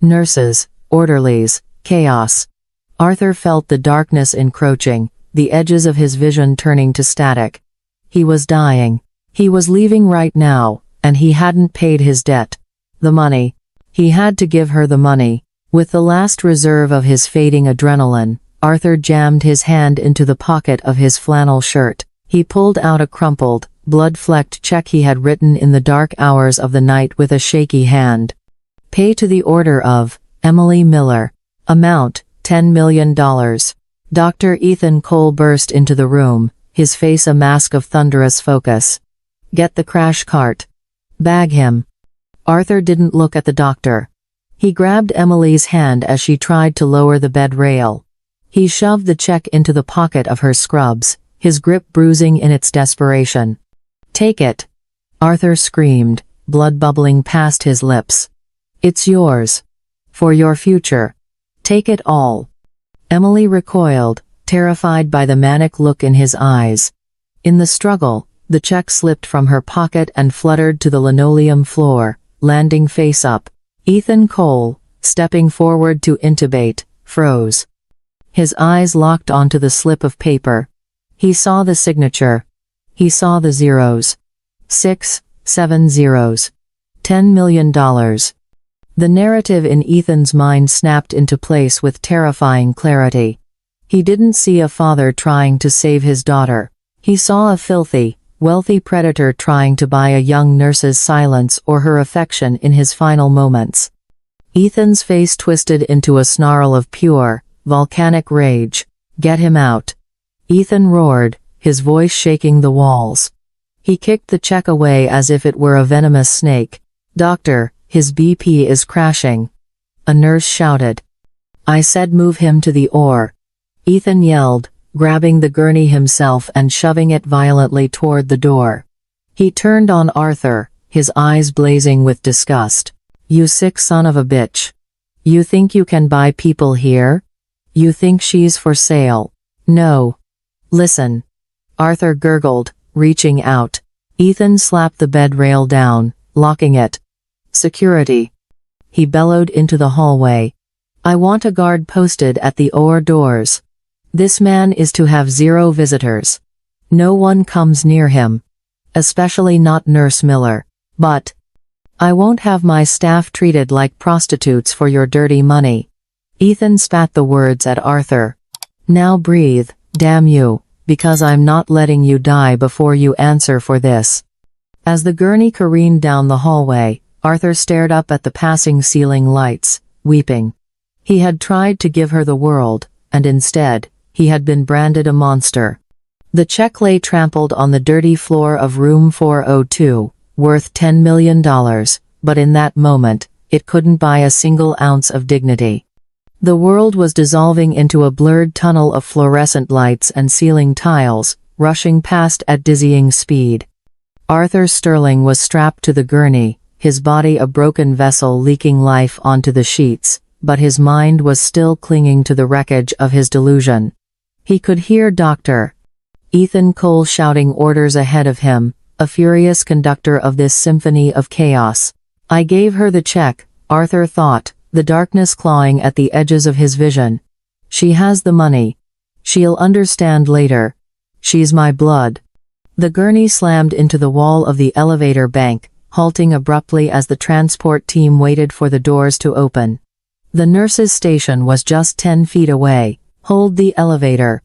Nurses, orderlies, chaos. Arthur felt the darkness encroaching, the edges of his vision turning to static. He was dying. He was leaving right now, and he hadn't paid his debt. The money. He had to give her the money. With the last reserve of his fading adrenaline, Arthur jammed his hand into the pocket of his flannel shirt. He pulled out a crumpled, blood-flecked check he had written in the dark hours of the night with a shaky hand. Pay to the order of Emily Miller. Amount, $10 million. Dr. Ethan Cole burst into the room, his face a mask of thunderous focus. Get the crash cart. Bag him. Arthur didn't look at the doctor. He grabbed Emily's hand as she tried to lower the bed rail. He shoved the check into the pocket of her scrubs, his grip bruising in its desperation. Take it. Arthur screamed, blood bubbling past his lips. It's yours. For your future. Take it all. Emily recoiled, terrified by the manic look in his eyes. In the struggle, the check slipped from her pocket and fluttered to the linoleum floor, landing face up. Ethan Cole, stepping forward to intubate, froze. His eyes locked onto the slip of paper. He saw the signature. He saw the zeros. 6, 7 zeros. $10 million. The narrative in Ethan's mind snapped into place with terrifying clarity. He didn't see a father trying to save his daughter. He saw a filthy, wealthy predator trying to buy a young nurse's silence or her affection in his final moments. Ethan's face twisted into a snarl of pure, volcanic rage. Get him out. Ethan roared, his voice shaking the walls. He kicked the check away as if it were a venomous snake. Doctor, his BP is crashing. A nurse shouted. I said move him to the OR. Ethan yelled, grabbing the gurney himself and shoving it violently toward the door. He turned on Arthur, his eyes blazing with disgust. You sick son of a bitch. You think you can buy people here? You think she's for sale? No. Listen. Arthur gurgled, reaching out. Ethan slapped the bed rail down, locking it. Security. He bellowed into the hallway. I want a guard posted at the OR doors. This man is to have 0 visitors. No one comes near him. Especially not Nurse Miller. But I won't have my staff treated like prostitutes for your dirty money. Ethan spat the words at Arthur. Now breathe, damn you, because I'm not letting you die before you answer for this. As the gurney careened down the hallway, Arthur stared up at the passing ceiling lights, weeping. He had tried to give her the world, and instead, he had been branded a monster. The check lay trampled on the dirty floor of room 402, worth $10 million, but in that moment, it couldn't buy a single ounce of dignity. The world was dissolving into a blurred tunnel of fluorescent lights and ceiling tiles, rushing past at dizzying speed. Arthur Sterling was strapped to the gurney, his body a broken vessel leaking life onto the sheets, but his mind was still clinging to the wreckage of his delusion. He could hear Dr. Ethan Cole shouting orders ahead of him, a furious conductor of this symphony of chaos. I gave her the check, Arthur thought, the darkness clawing at the edges of his vision. She has the money. She'll understand later. She's my blood. The gurney slammed into the wall of the elevator bank, halting abruptly as the transport team waited for the doors to open. The nurse's station was just 10 feet away. "Hold the elevator,"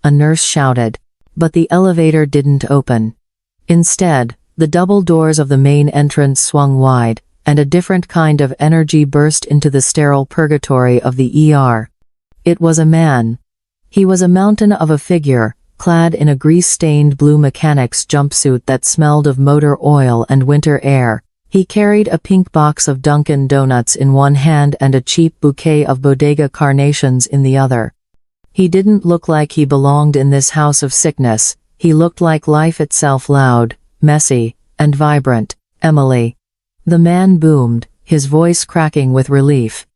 a nurse shouted. But the elevator didn't open. Instead, the double doors of the main entrance swung wide, and a different kind of energy burst into the sterile purgatory of the ER. It was a man. He was a mountain of a figure, clad in a grease-stained blue mechanic's jumpsuit that smelled of motor oil and winter air. He carried a pink box of Dunkin' Donuts in one hand and a cheap bouquet of bodega carnations in the other. He didn't look like he belonged in this house of sickness. He looked like life itself, loud, messy, and vibrant. "Emily." The man boomed, his voice cracking with relief.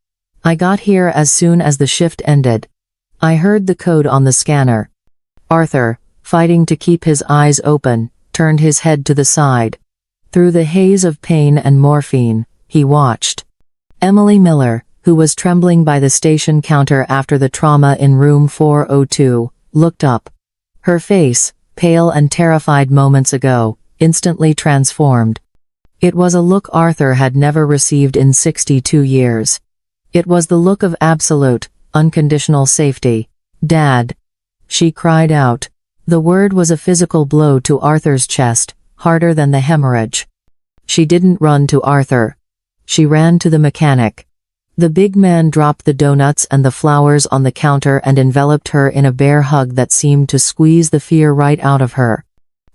"I got here as soon as the shift ended. I heard the code on the scanner." Arthur, fighting to keep his eyes open, turned his head to the side. Through the haze of pain and morphine, he watched. Emily Miller, who was trembling by the station counter after the trauma in room 402, looked up. Her face, pale and terrified moments ago, instantly transformed. It was a look Arthur had never received in 62 years. It was the look of absolute, unconditional safety. "Dad!" She cried out. The word was a physical blow to Arthur's chest, harder than the hemorrhage. She didn't run to Arthur. She ran to the mechanic. The big man dropped the donuts and the flowers on the counter and enveloped her in a bear hug that seemed to squeeze the fear right out of her.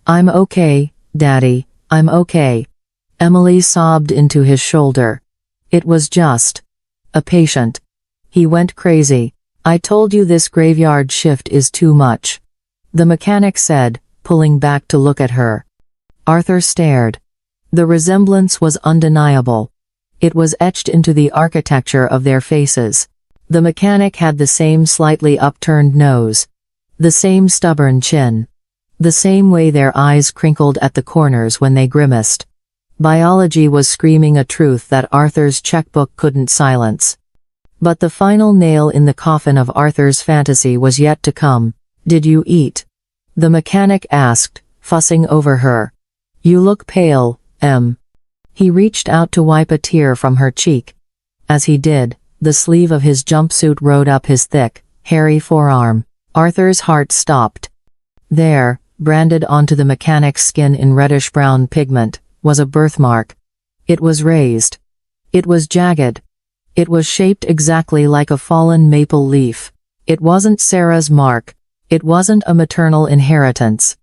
"I'm okay, Daddy, I'm okay." Emily sobbed into his shoulder. "It was just a patient. He went crazy. I told you this graveyard shift is too much," the mechanic said, pulling back to look at her. Arthur stared. The resemblance was undeniable. It was etched into the architecture of their faces. The mechanic had the same slightly upturned nose, the same stubborn chin, the same way their eyes crinkled at the corners when they grimaced. Biology was screaming a truth that Arthur's checkbook couldn't silence. But the final nail in the coffin of Arthur's fantasy was yet to come. "Did you eat?" the mechanic asked, fussing over her. "You look pale, Em." He reached out to wipe a tear from her cheek. As he did, the sleeve of his jumpsuit rode up his thick, hairy forearm. Arthur's heart stopped. There, branded onto the mechanic's skin in reddish-brown pigment, was a birthmark. It was raised. It was jagged. It was shaped exactly like a fallen maple leaf. It wasn't Sarah's mark. It wasn't a maternal inheritance.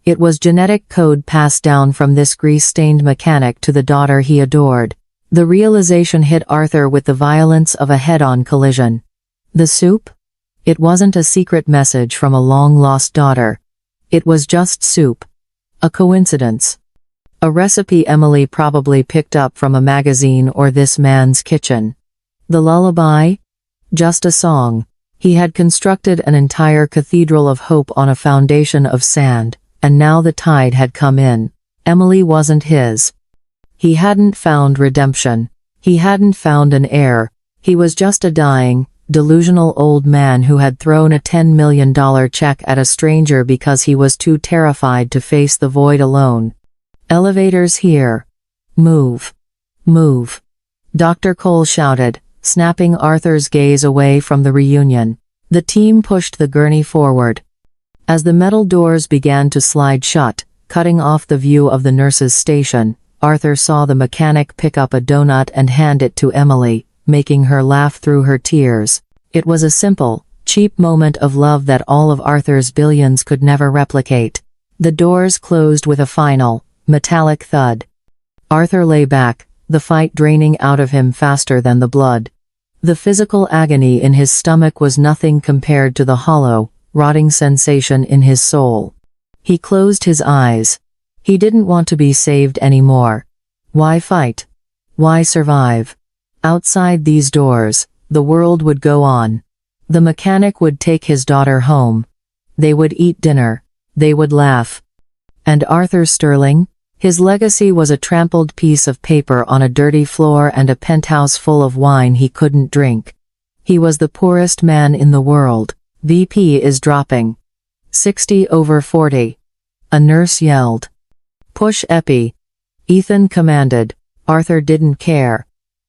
It was genetic code passed down from this grease-stained mechanic to the daughter he adored. The realization hit Arthur with the violence of a head-on collision. The soup? It wasn't a secret message from a long-lost daughter. It was just soup. A coincidence. A recipe Emily probably picked up from a magazine or this man's kitchen. The lullaby? Just a song. He had constructed an entire cathedral of hope on a foundation of sand, and now the tide had come in. Emily wasn't his. He hadn't found redemption. He hadn't found an heir. He was just a dying, delusional old man who had thrown a $10 million check at a stranger because he was too terrified to face the void alone. "Elevators here. Move. Move." Dr. Cole shouted, snapping Arthur's gaze away from the reunion. The team pushed the gurney forward. As the metal doors began to slide shut, cutting off the view of the nurse's station, Arthur saw the mechanic pick up a donut and hand it to Emily, making her laugh through her tears. It was a simple, cheap moment of love that all of Arthur's billions could never replicate. The doors closed with a final, metallic thud. Arthur lay back, the fight draining out of him faster than the blood. The physical agony in his stomach was nothing compared to the hollow, rotting sensation in his soul. He closed his eyes. He didn't want to be saved anymore. Why fight? Why survive? Outside these doors, the world would go on. The mechanic would take his daughter home. They would eat dinner. They would laugh. And Arthur Sterling? His legacy was a trampled piece of paper on a dirty floor and a penthouse full of wine he couldn't drink. He was the poorest man in the world. "VP is dropping. 60/40. A nurse yelled. "Push Epi." Ethan commanded. Arthur didn't care.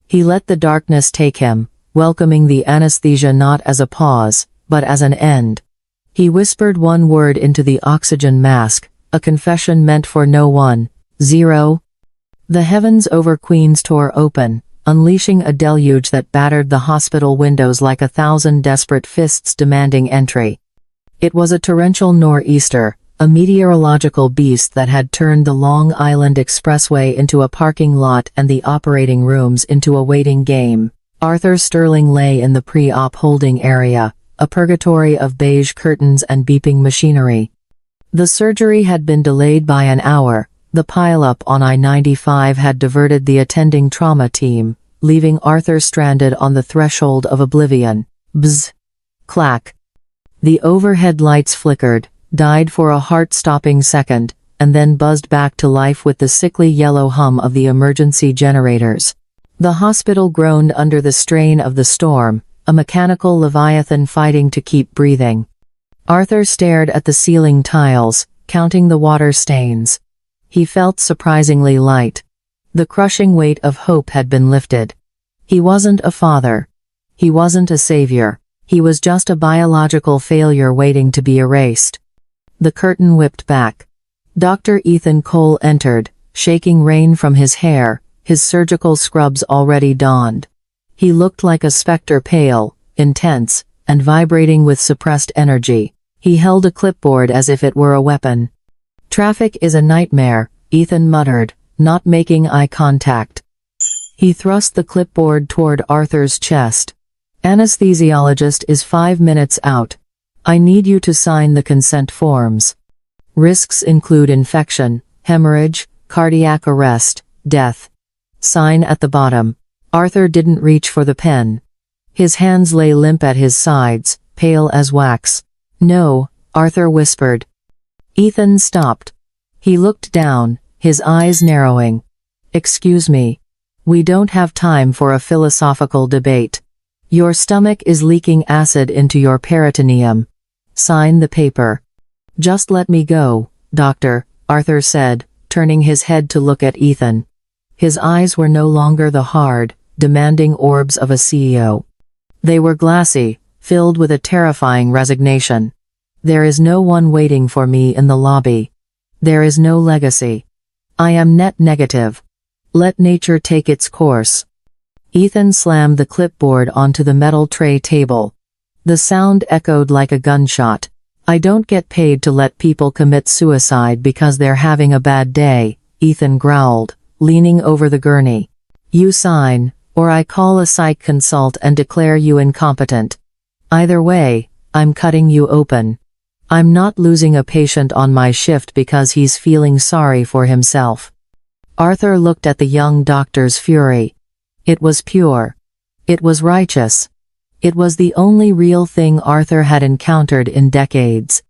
He let the darkness take him, welcoming the anesthesia not as a pause, but as an end. He whispered one word into the oxygen mask, a confession meant for no one. 0. The heavens over Queens tore open, unleashing a deluge that battered the hospital windows like 1,000 desperate fists demanding entry. It was a torrential nor'easter, a meteorological beast that had turned the Long Island Expressway into a parking lot and the operating rooms into a waiting game. Arthur Sterling lay in the pre-op holding area, a purgatory of beige curtains and beeping machinery. The surgery had been delayed by an hour. The pileup on I-95 had diverted the attending trauma team, leaving Arthur stranded on the threshold of oblivion. Bzz. Clack. The overhead lights flickered, died for a heart-stopping second, and then buzzed back to life with the sickly yellow hum of the emergency generators. The hospital groaned under the strain of the storm, a mechanical leviathan fighting to keep breathing. Arthur stared at the ceiling tiles, counting the water stains. He felt surprisingly light. The crushing weight of hope had been lifted. He wasn't a father. He wasn't a savior. He was just a biological failure waiting to be erased. The curtain whipped back. Dr. Ethan Cole entered, shaking rain from his hair, his surgical scrubs already donned. He looked like a specter, pale, intense, and vibrating with suppressed energy. He held a clipboard as if it were a weapon. "Traffic is a nightmare," Ethan muttered, not making eye contact. He thrust the clipboard toward Arthur's chest. "Anesthesiologist is 5 minutes out. I need you to sign the consent forms. Risks include infection, hemorrhage, cardiac arrest, death. Sign at the bottom." Arthur didn't reach for the pen. His hands lay limp at his sides, pale as wax. "No," Arthur whispered. Ethan stopped. He looked down, his eyes narrowing. "Excuse me. We don't have time for a philosophical debate. Your stomach is leaking acid into your peritoneum. Sign the paper." "Just let me go, doctor," Arthur said, turning his head to look at Ethan. His eyes were no longer the hard, demanding orbs of a CEO. They were glassy, filled with a terrifying resignation. "There is no one waiting for me in the lobby. There is no legacy. I am net negative. Let nature take its course." Ethan slammed the clipboard onto the metal tray table. The sound echoed like a gunshot. "I don't get paid to let people commit suicide because they're having a bad day," Ethan growled, leaning over the gurney. "You sign, or I call a psych consult and declare you incompetent. Either way, I'm cutting you open. I'm not losing a patient on my shift because he's feeling sorry for himself." Arthur looked at the young doctor's fury. It was pure. It was righteous. It was the only real thing Arthur had encountered in decades.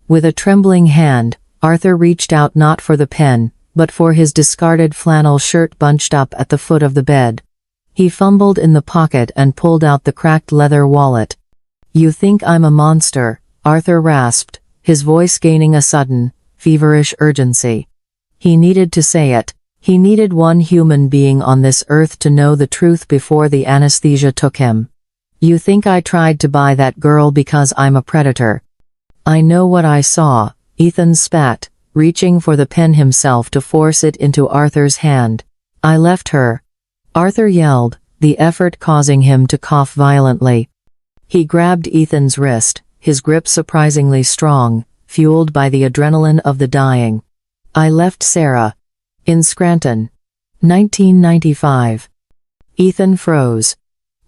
With a trembling hand, Arthur reached out not for the pen, but for his discarded flannel shirt bunched up at the foot of the bed. He fumbled in the pocket and pulled out the cracked leather wallet. "You think I'm a monster," Arthur rasped, his voice gaining a sudden, feverish urgency. He needed to say it. He needed one human being on this earth to know the truth before the anesthesia took him. "You think I tried to buy that girl because I'm a predator?" "I know what I saw," Ethan spat, reaching for the pen himself to force it into Arthur's hand. "I left her." Arthur yelled, the effort causing him to cough violently. He grabbed Ethan's wrist, his grip surprisingly strong, fueled by the adrenaline of the dying. "I left Sarah. In Scranton. 1995. Ethan froze.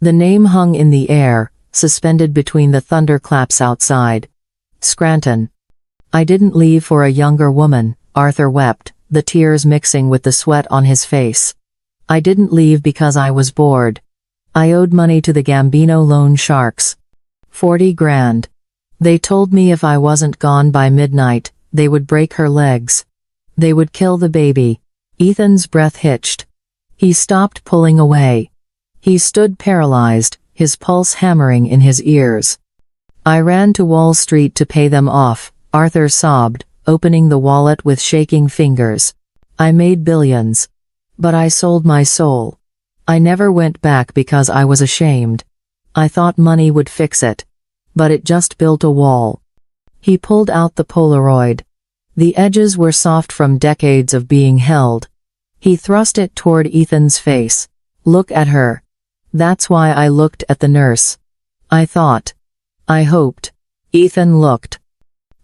The name hung in the air, suspended between the thunderclaps outside. Scranton. "I didn't leave for a younger woman," Arthur wept, the tears mixing with the sweat on his face. "I didn't leave because I was bored. I owed money to the Gambino loan sharks. 40 grand. They told me if I wasn't gone by midnight, they would break her legs. They would kill the baby." Ethan's breath hitched. He stopped pulling away. He stood paralyzed, his pulse hammering in his ears. "I ran to Wall Street to pay them off," Arthur sobbed, opening the wallet with shaking fingers. I made billions. But I sold my soul. I never went back because I was ashamed. I thought money would fix it. But it just built a wall. He pulled out the Polaroid. The edges were soft from decades of being held. He thrust it toward Ethan's face. Look at her. That's why I looked at the nurse. I thought. I hoped. Ethan looked.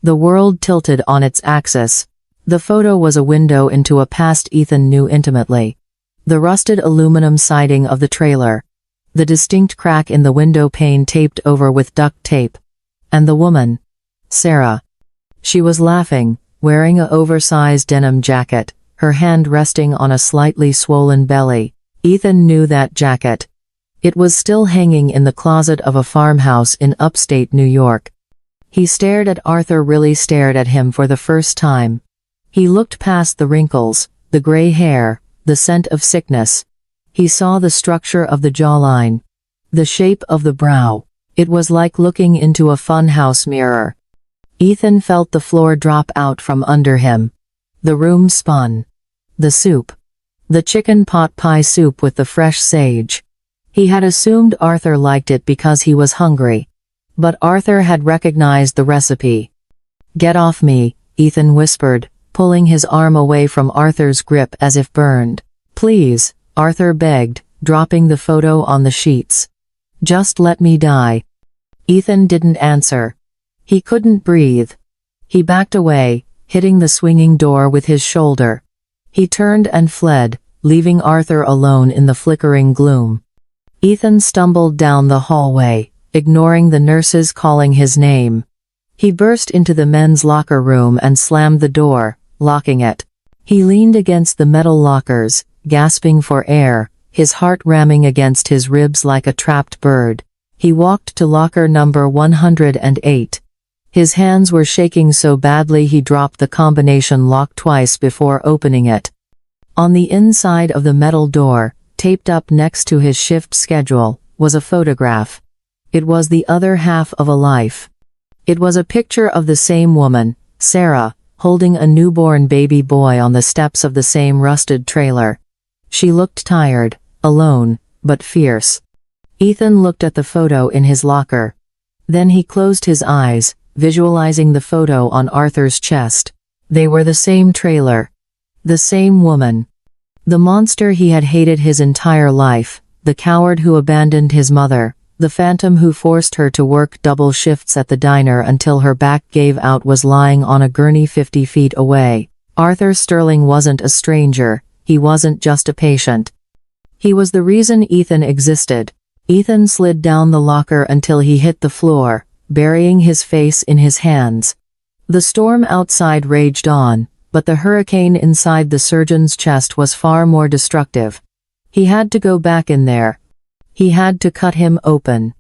The world tilted on its axis. The photo was a window into a past Ethan knew intimately. The rusted aluminum siding of the trailer. The distinct crack in the window pane taped over with duct tape. And the woman. Sarah. She was laughing, wearing an oversized denim jacket, her hand resting on a slightly swollen belly. Ethan knew that jacket. It was still hanging in the closet of a farmhouse in upstate New York. He stared at Arthur, really stared at him for the first time. He looked past the wrinkles, the gray hair, the scent of sickness. He saw the structure of the jawline, the shape of the brow. It was like looking into a funhouse mirror. Ethan felt the floor drop out from under him. The room spun. The soup. The chicken pot pie soup with the fresh sage. He had assumed Arthur liked it because he was hungry. But Arthur had recognized the recipe. Get off me, Ethan whispered, pulling his arm away from Arthur's grip as if burned. Please, Arthur begged, dropping the photo on the sheets. Just let me die. Ethan didn't answer. He couldn't breathe. He backed away, hitting the swinging door with his shoulder. He turned and fled, leaving Arthur alone in the flickering gloom. Ethan stumbled down the hallway, ignoring the nurses calling his name. He burst into the men's locker room and slammed the door, locking it. He leaned against the metal lockers, gasping for air, his heart ramming against his ribs like a trapped bird. He walked to locker number 108. His hands were shaking so badly he dropped the combination lock twice before opening it. On the inside of the metal door, taped up next to his shift schedule, was a photograph. It was the other half of a life. It was a picture of the same woman, Sarah, holding a newborn baby boy on the steps of the same rusted trailer. She looked tired, alone, but fierce. Ethan looked at the photo in his locker. Then he closed his eyes, visualizing the photo on Arthur's chest. They were the same trailer. The same woman. The monster he had hated his entire life, the coward who abandoned his mother, the phantom who forced her to work double shifts at the diner until her back gave out, was lying on a gurney 50 feet away. Arthur Sterling wasn't a stranger, he wasn't just a patient. He was the reason Ethan existed. Ethan slid down the locker until he hit the floor, burying his face in his hands. The storm outside raged on, but the hurricane inside the surgeon's chest was far more destructive. He had to go back in there. He had to cut him open.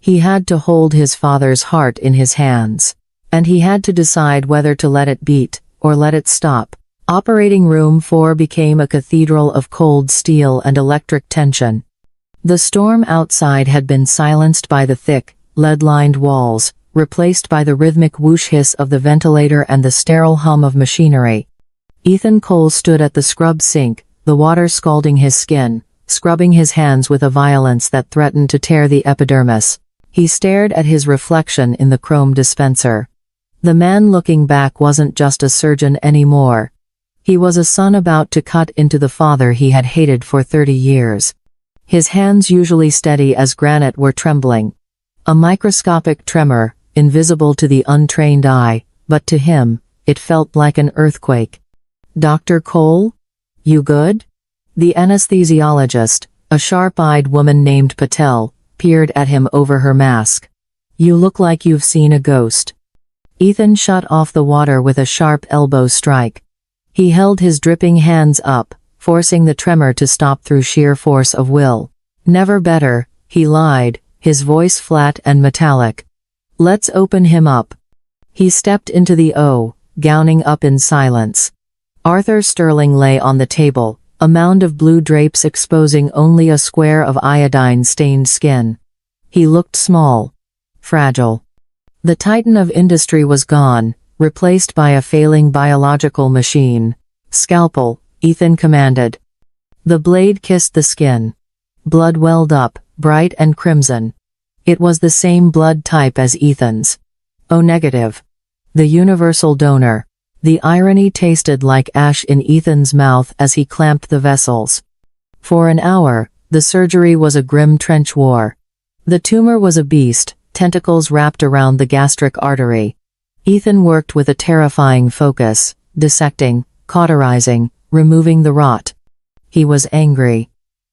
He had to hold his father's heart in his hands. And he had to decide whether to let it beat, or let it stop. Operating room 4 became a cathedral of cold steel and electric tension. The storm outside had been silenced by the thick, lead-lined walls, replaced by the rhythmic whoosh hiss of the ventilator and the sterile hum of machinery. Ethan Cole stood at the scrub sink, the water scalding his skin, scrubbing his hands with a violence that threatened to tear the epidermis. He stared at his reflection in the chrome dispenser. The man looking back wasn't just a surgeon anymore. He was a son about to cut into the father he had hated for 30 years. His hands, usually steady as granite, were trembling. A microscopic tremor, invisible to the untrained eye, but to him, it felt like an earthquake. Dr. Cole? You good? The anesthesiologist, a sharp-eyed woman named Patel, peered at him over her mask. You look like you've seen a ghost. Ethan shut off the water with a sharp elbow strike. He held his dripping hands up, forcing the tremor to stop through sheer force of will. Never better, he lied, his voice flat and metallic. Let's open him up. He stepped into the gowning up in silence. Arthur Sterling lay on the table, a mound of blue drapes exposing only a square of iodine-stained skin. He looked small. Fragile. The titan of industry was gone, replaced by a failing biological machine. Scalpel, Ethan commanded. The blade kissed the skin. Blood welled up, bright and crimson. It was the same blood type as Ethan's. O negative. The universal donor. The irony tasted like ash in Ethan's mouth as he clamped the vessels. For an hour, the surgery was a grim trench war. The tumor was a beast, tentacles wrapped around the gastric artery. Ethan worked with a terrifying focus, dissecting, cauterizing, removing the rot. He was angry.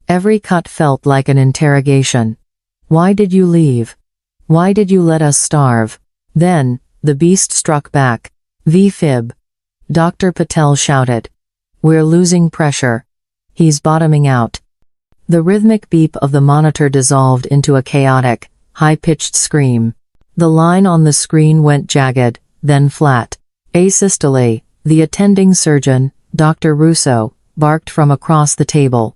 Every cut felt like an interrogation. Why did you leave? Why did you let us starve? Then, the beast struck back. V-fib. Dr. Patel shouted. We're losing pressure. He's bottoming out. The rhythmic beep of the monitor dissolved into a chaotic, high-pitched scream. The line on the screen went jagged, then flat. Asystole, the attending surgeon, Dr. Russo, barked from across the table.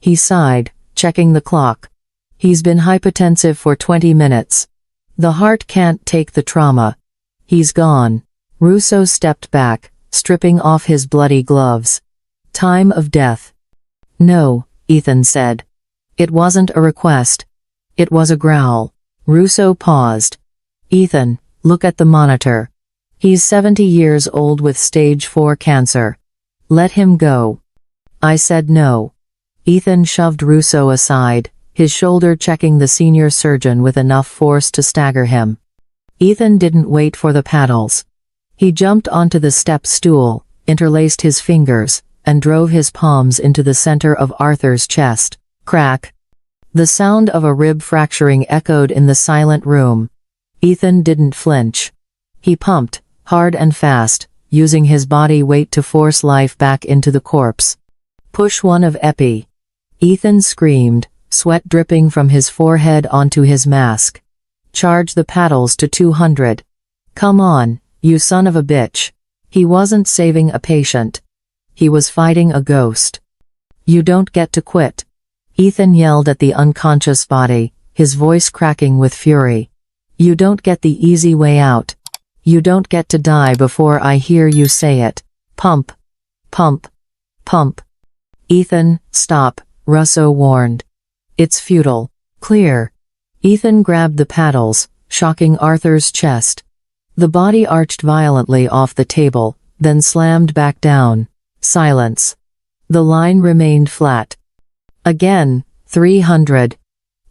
He sighed, checking the clock. He's been hypotensive for 20 minutes. The heart can't take the trauma. He's gone. Russo stepped back, stripping off his bloody gloves. Time of death. No, Ethan said. It wasn't a request. It was a growl. Russo paused. Ethan, look at the monitor. He's 70 years old with stage 4 cancer. Let him go. I said no. Ethan shoved Russo aside, his shoulder checking the senior surgeon with enough force to stagger him. Ethan didn't wait for the paddles. He jumped onto the step stool, interlaced his fingers, and drove his palms into the center of Arthur's chest. Crack. The sound of a rib fracturing echoed in the silent room. Ethan didn't flinch. He pumped, hard and fast, using his body weight to force life back into the corpse. Push one of epi. Ethan screamed, sweat dripping from his forehead onto his mask. Charge the paddles to 200. Come on, you son of a bitch. He wasn't saving a patient. He was fighting a ghost. You don't get to quit. Ethan yelled at the unconscious body, his voice cracking with fury. You don't get the easy way out. You don't get to die before I hear you say it. Pump. Pump. Pump. Ethan, stop, Russo warned. It's futile. Clear. Ethan grabbed the paddles, shocking Arthur's chest. The body arched violently off the table, then slammed back down. Silence. The line remained flat. Again, 300.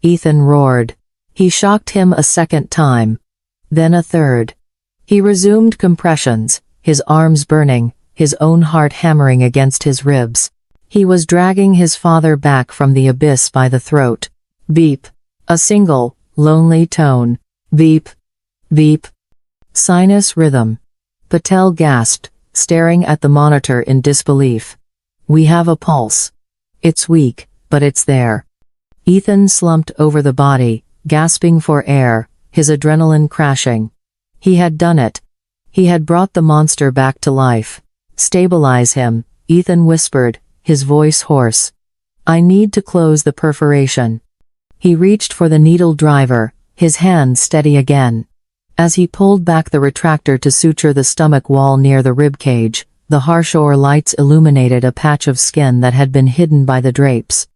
Ethan roared. He shocked him a second time. Then a third. He resumed compressions, his arms burning, his own heart hammering against his ribs. He was dragging his father back from the abyss by the throat. Beep. A single, lonely tone. Beep. Beep. Sinus rhythm. Patel gasped, staring at the monitor in disbelief. We have a pulse. It's weak, but it's there. Ethan slumped over the body, gasping for air, his adrenaline crashing. He had done it. He had brought the monster back to life. Stabilize him, Ethan whispered, his voice hoarse. I need to close the perforation. He reached for the needle driver, his hand steady again. As he pulled back the retractor to suture the stomach wall near the ribcage, the harshore lights illuminated a patch of skin that had been hidden by the drapes.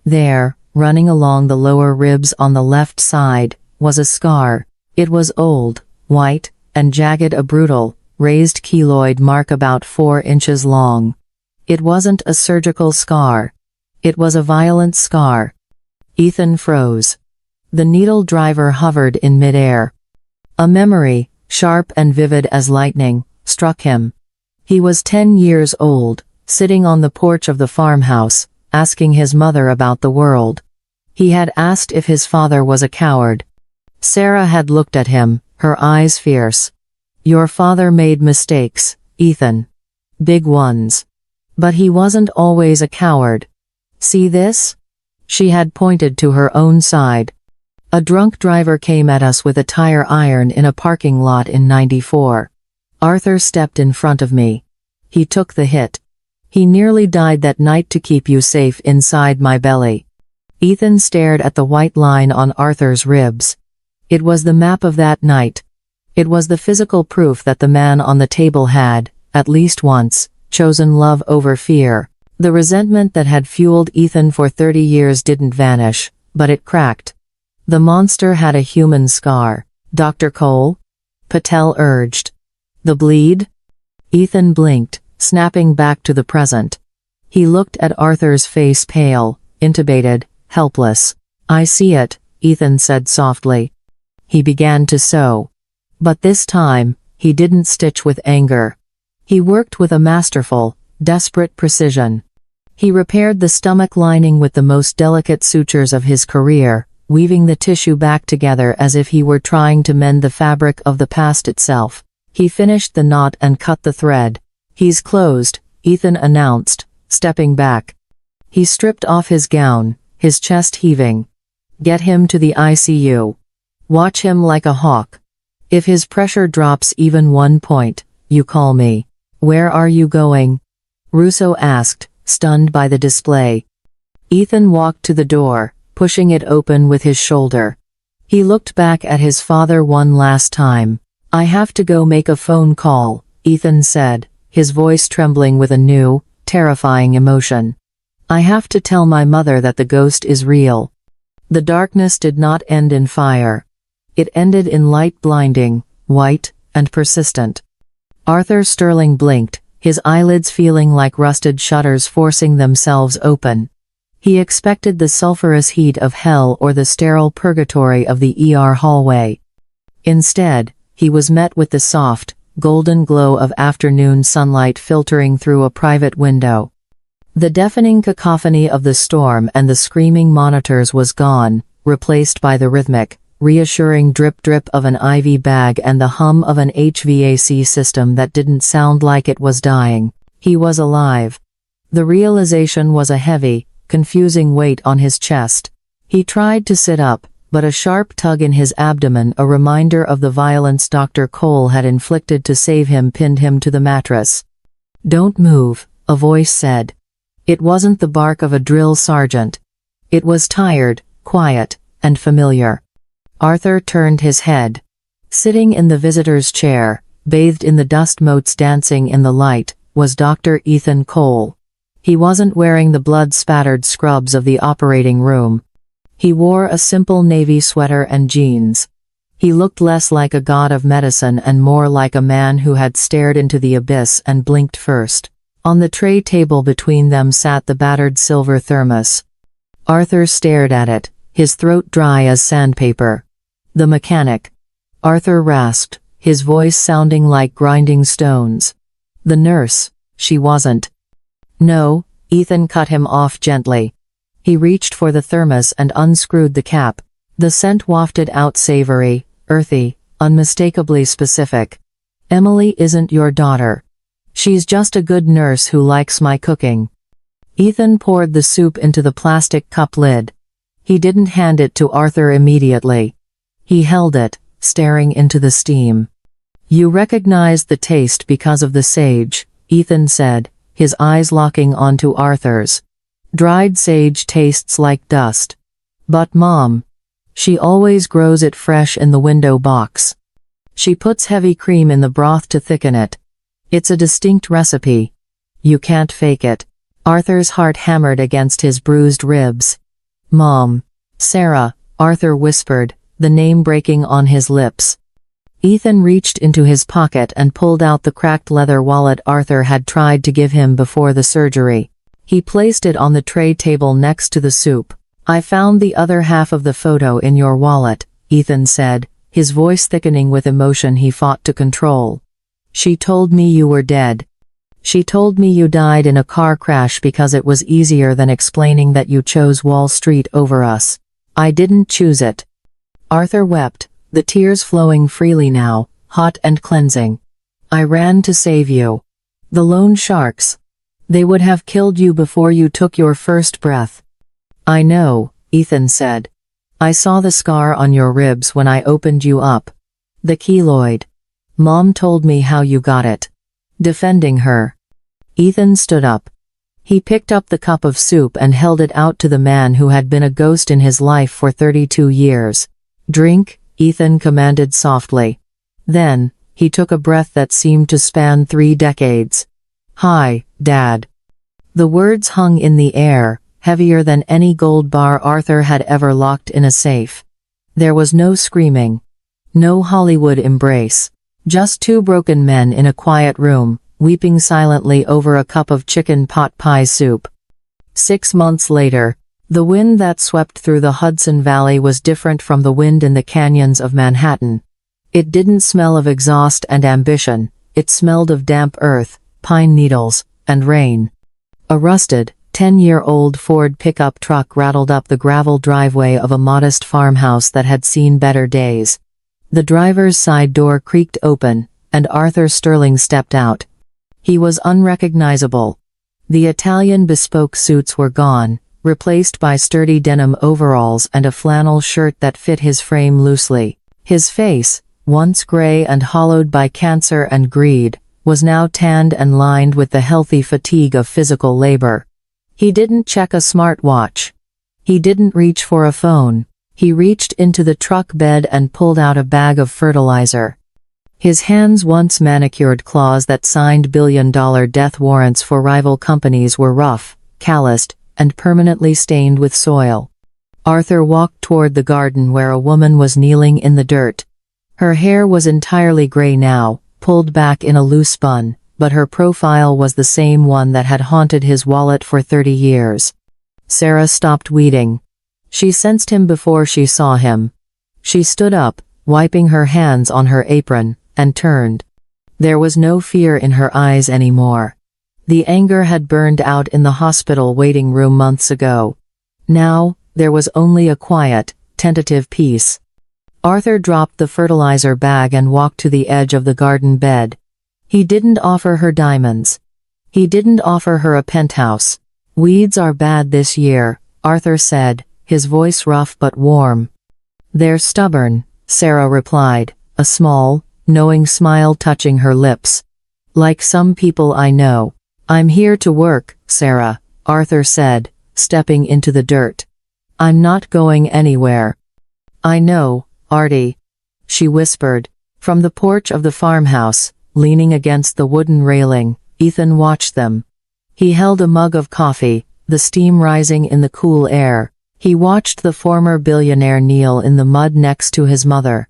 There, running along the lower ribs on the left side, was a scar. It was old, white, and jagged, a brutal, raised keloid mark about 4 inches long. It wasn't a surgical scar. It was a violent scar. Ethan froze. The needle driver hovered in midair. A memory, sharp and vivid as lightning, struck him. He was 10 years old, sitting on the porch of the farmhouse, asking his mother about the world. He had asked if his father was a coward. Sarah had looked at him, her eyes fierce. Your father made mistakes, Ethan. Big ones. But he wasn't always a coward. See this? She had pointed to her own side. A drunk driver came at us with a tire iron in a parking lot in '94. Arthur stepped in front of me. He took the hit. He nearly died that night to keep you safe inside my belly. Ethan stared at the white line on Arthur's ribs. It was the map of that night. It was the physical proof that the man on the table had, at least once, chosen love over fear. The resentment that had fueled Ethan for 30 years didn't vanish, but it cracked. The monster had a human scar. Dr. Cole? Patel urged. The bleed? Ethan blinked, snapping back to the present. He looked at Arthur's face, pale, intubated, helpless. I see it, Ethan said softly. He began to sew. But this time, he didn't stitch with anger. He worked with a masterful, desperate precision. He repaired the stomach lining with the most delicate sutures of his career, weaving the tissue back together as if he were trying to mend the fabric of the past itself. He finished the knot and cut the thread. He's closed, Ethan announced, stepping back. He stripped off his gown, his chest heaving. Get him to the ICU. Watch him like a hawk. If his pressure drops even 1 point, you call me. Where are you going? Russo asked, stunned by the display. Ethan walked to the door, pushing it open with his shoulder. He looked back at his father one last time. I have to go make a phone call, Ethan said, his voice trembling with a new, terrifying emotion. I have to tell my mother that the ghost is real. The darkness did not end in fire. It ended in light, blinding, white, and persistent. Arthur Sterling blinked, his eyelids feeling like rusted shutters forcing themselves open. He expected the sulfurous heat of hell or the sterile purgatory of the ER hallway. Instead, he was met with the soft, golden glow of afternoon sunlight filtering through a private window. The deafening cacophony of the storm and the screaming monitors was gone, replaced by the rhythmic, reassuring drip-drip of an IV bag and the hum of an HVAC system that didn't sound like it was dying. He was alive. The realization was a heavy, confusing weight on his chest. He tried to sit up, but a sharp tug in his abdomen, a reminder of the violence Dr. Cole had inflicted to save him, pinned him to the mattress. Don't move, a voice said. It wasn't the bark of a drill sergeant. It was tired, quiet, and familiar. Arthur turned his head. Sitting in the visitor's chair, bathed in the dust motes dancing in the light, was Dr. Ethan Cole. He wasn't wearing the blood-spattered scrubs of the operating room. He wore a simple navy sweater and jeans. He looked less like a god of medicine and more like a man who had stared into the abyss and blinked first. On the tray table between them sat the battered silver thermos. Arthur stared at it, his throat dry as sandpaper. The mechanic. Arthur rasped, his voice sounding like grinding stones. The nurse. She wasn't. No, Ethan cut him off gently. He reached for the thermos and unscrewed the cap. The scent wafted out, savory, earthy, unmistakably specific. Emily isn't your daughter. She's just a good nurse who likes my cooking. Ethan poured the soup into the plastic cup lid. He didn't hand it to Arthur immediately. He held it, staring into the steam. You recognized the taste because of the sage, Ethan said, his eyes locking onto Arthur's. Dried sage tastes like dust. But Mom. She always grows it fresh in the window box. She puts heavy cream in the broth to thicken it. It's a distinct recipe. You can't fake it. Arthur's heart hammered against his bruised ribs. Mom. Sarah, Arthur whispered, the name breaking on his lips. Ethan reached into his pocket and pulled out the cracked leather wallet Arthur had tried to give him before the surgery. He placed it on the tray table next to the soup. I found the other half of the photo in your wallet, Ethan said, his voice thickening with emotion he fought to control. She told me you were dead. She told me you died in a car crash because it was easier than explaining that you chose Wall Street over us. I didn't choose it. Arthur wept, the tears flowing freely now, hot and cleansing. I ran to save you. The loan sharks. They would have killed you before you took your first breath. I know, Ethan said. I saw the scar on your ribs when I opened you up. The keloid. Mom told me how you got it. Defending her. Ethan stood up. He picked up the cup of soup and held it out to the man who had been a ghost in his life for 32 years. Drink, Ethan commanded softly. Then, he took a breath that seemed to span 3 decades. "Hi, Dad." The words hung in the air, heavier than any gold bar Arthur had ever locked in a safe. There was no screaming. No Hollywood embrace. Just two broken men in a quiet room, weeping silently over a cup of chicken pot pie soup. 6 months later, the wind that swept through the Hudson Valley was different from the wind in the canyons of Manhattan. It didn't smell of exhaust and ambition, it smelled of damp earth, pine needles, and rain. A rusted, 10-year-old Ford pickup truck rattled up the gravel driveway of a modest farmhouse that had seen better days. The driver's side door creaked open, and Arthur Sterling stepped out. He was unrecognizable. The Italian bespoke suits were gone, replaced by sturdy denim overalls and a flannel shirt that fit his frame loosely. His face, once gray and hollowed by cancer and greed, was now tanned and lined with the healthy fatigue of physical labor. He didn't check a smartwatch. He didn't reach for a phone. He reached into the truck bed and pulled out a bag of fertilizer. His hands' once manicured claws that signed billion-dollar death warrants for rival companies were rough, calloused, and permanently stained with soil. Arthur walked toward the garden where a woman was kneeling in the dirt. Her hair was entirely gray now, pulled back in a loose bun, but her profile was the same one that had haunted his wallet for 30 years. Sarah stopped weeding. She sensed him before she saw him. She stood up, wiping her hands on her apron, and turned. There was no fear in her eyes anymore. The anger had burned out in the hospital waiting room months ago. Now, there was only a quiet, tentative peace. Arthur dropped the fertilizer bag and walked to the edge of the garden bed. He didn't offer her diamonds. He didn't offer her a penthouse. "Weeds are bad this year," Arthur said, his voice rough but warm. "They're stubborn," Sarah replied, a small, knowing smile touching her lips. "Like some people I know." "I'm here to work, Sarah," Arthur said, stepping into the dirt. "I'm not going anywhere." "I know, Artie," she whispered. From the porch of the farmhouse, leaning against the wooden railing, Ethan watched them. He held a mug of coffee, the steam rising in the cool air. He watched the former billionaire kneel in the mud next to his mother.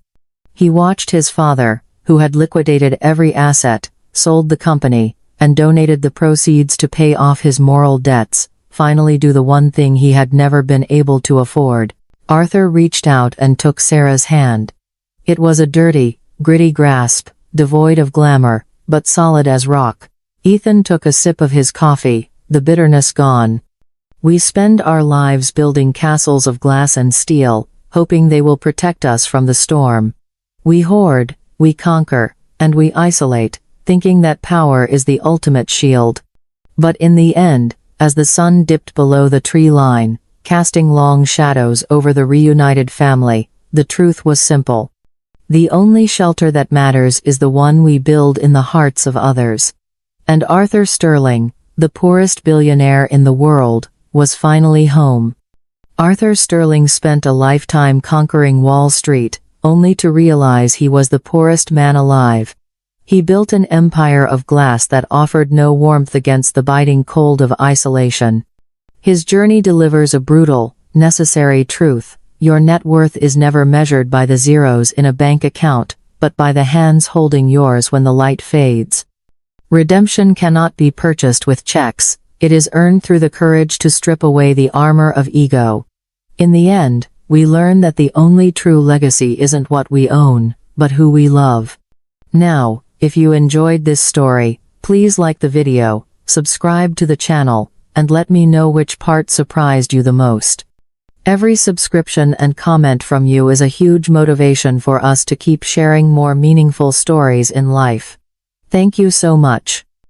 He watched his father, who had liquidated every asset, sold the company, and donated the proceeds to pay off his moral debts, finally do the one thing he had never been able to afford. Arthur reached out and took Sarah's hand. It was a dirty, gritty grasp, devoid of glamour, but solid as rock. Ethan took a sip of his coffee, the bitterness gone. "We spend our lives building castles of glass and steel, hoping they will protect us from the storm. We hoard, we conquer, and we isolate, thinking that power is the ultimate shield. But in the end, as the sun dipped below the tree line, casting long shadows over the reunited family, the truth was simple. The only shelter that matters is the one we build in the hearts of others." And Arthur Sterling, the poorest billionaire in the world, was finally home. Arthur Sterling spent a lifetime conquering Wall Street, only to realize he was the poorest man alive. He built an empire of glass that offered no warmth against the biting cold of isolation. His journey delivers a brutal, necessary truth: your net worth is never measured by the zeros in a bank account, but by the hands holding yours when the light fades. Redemption cannot be purchased with checks, it is earned through the courage to strip away the armor of ego. In the end, we learn that the only true legacy isn't what we own, but who we love. Now, if you enjoyed this story, please like the video, subscribe to the channel, and let me know which part surprised you the most. Every subscription and comment from you is a huge motivation for us to keep sharing more meaningful stories in life. Thank you so much.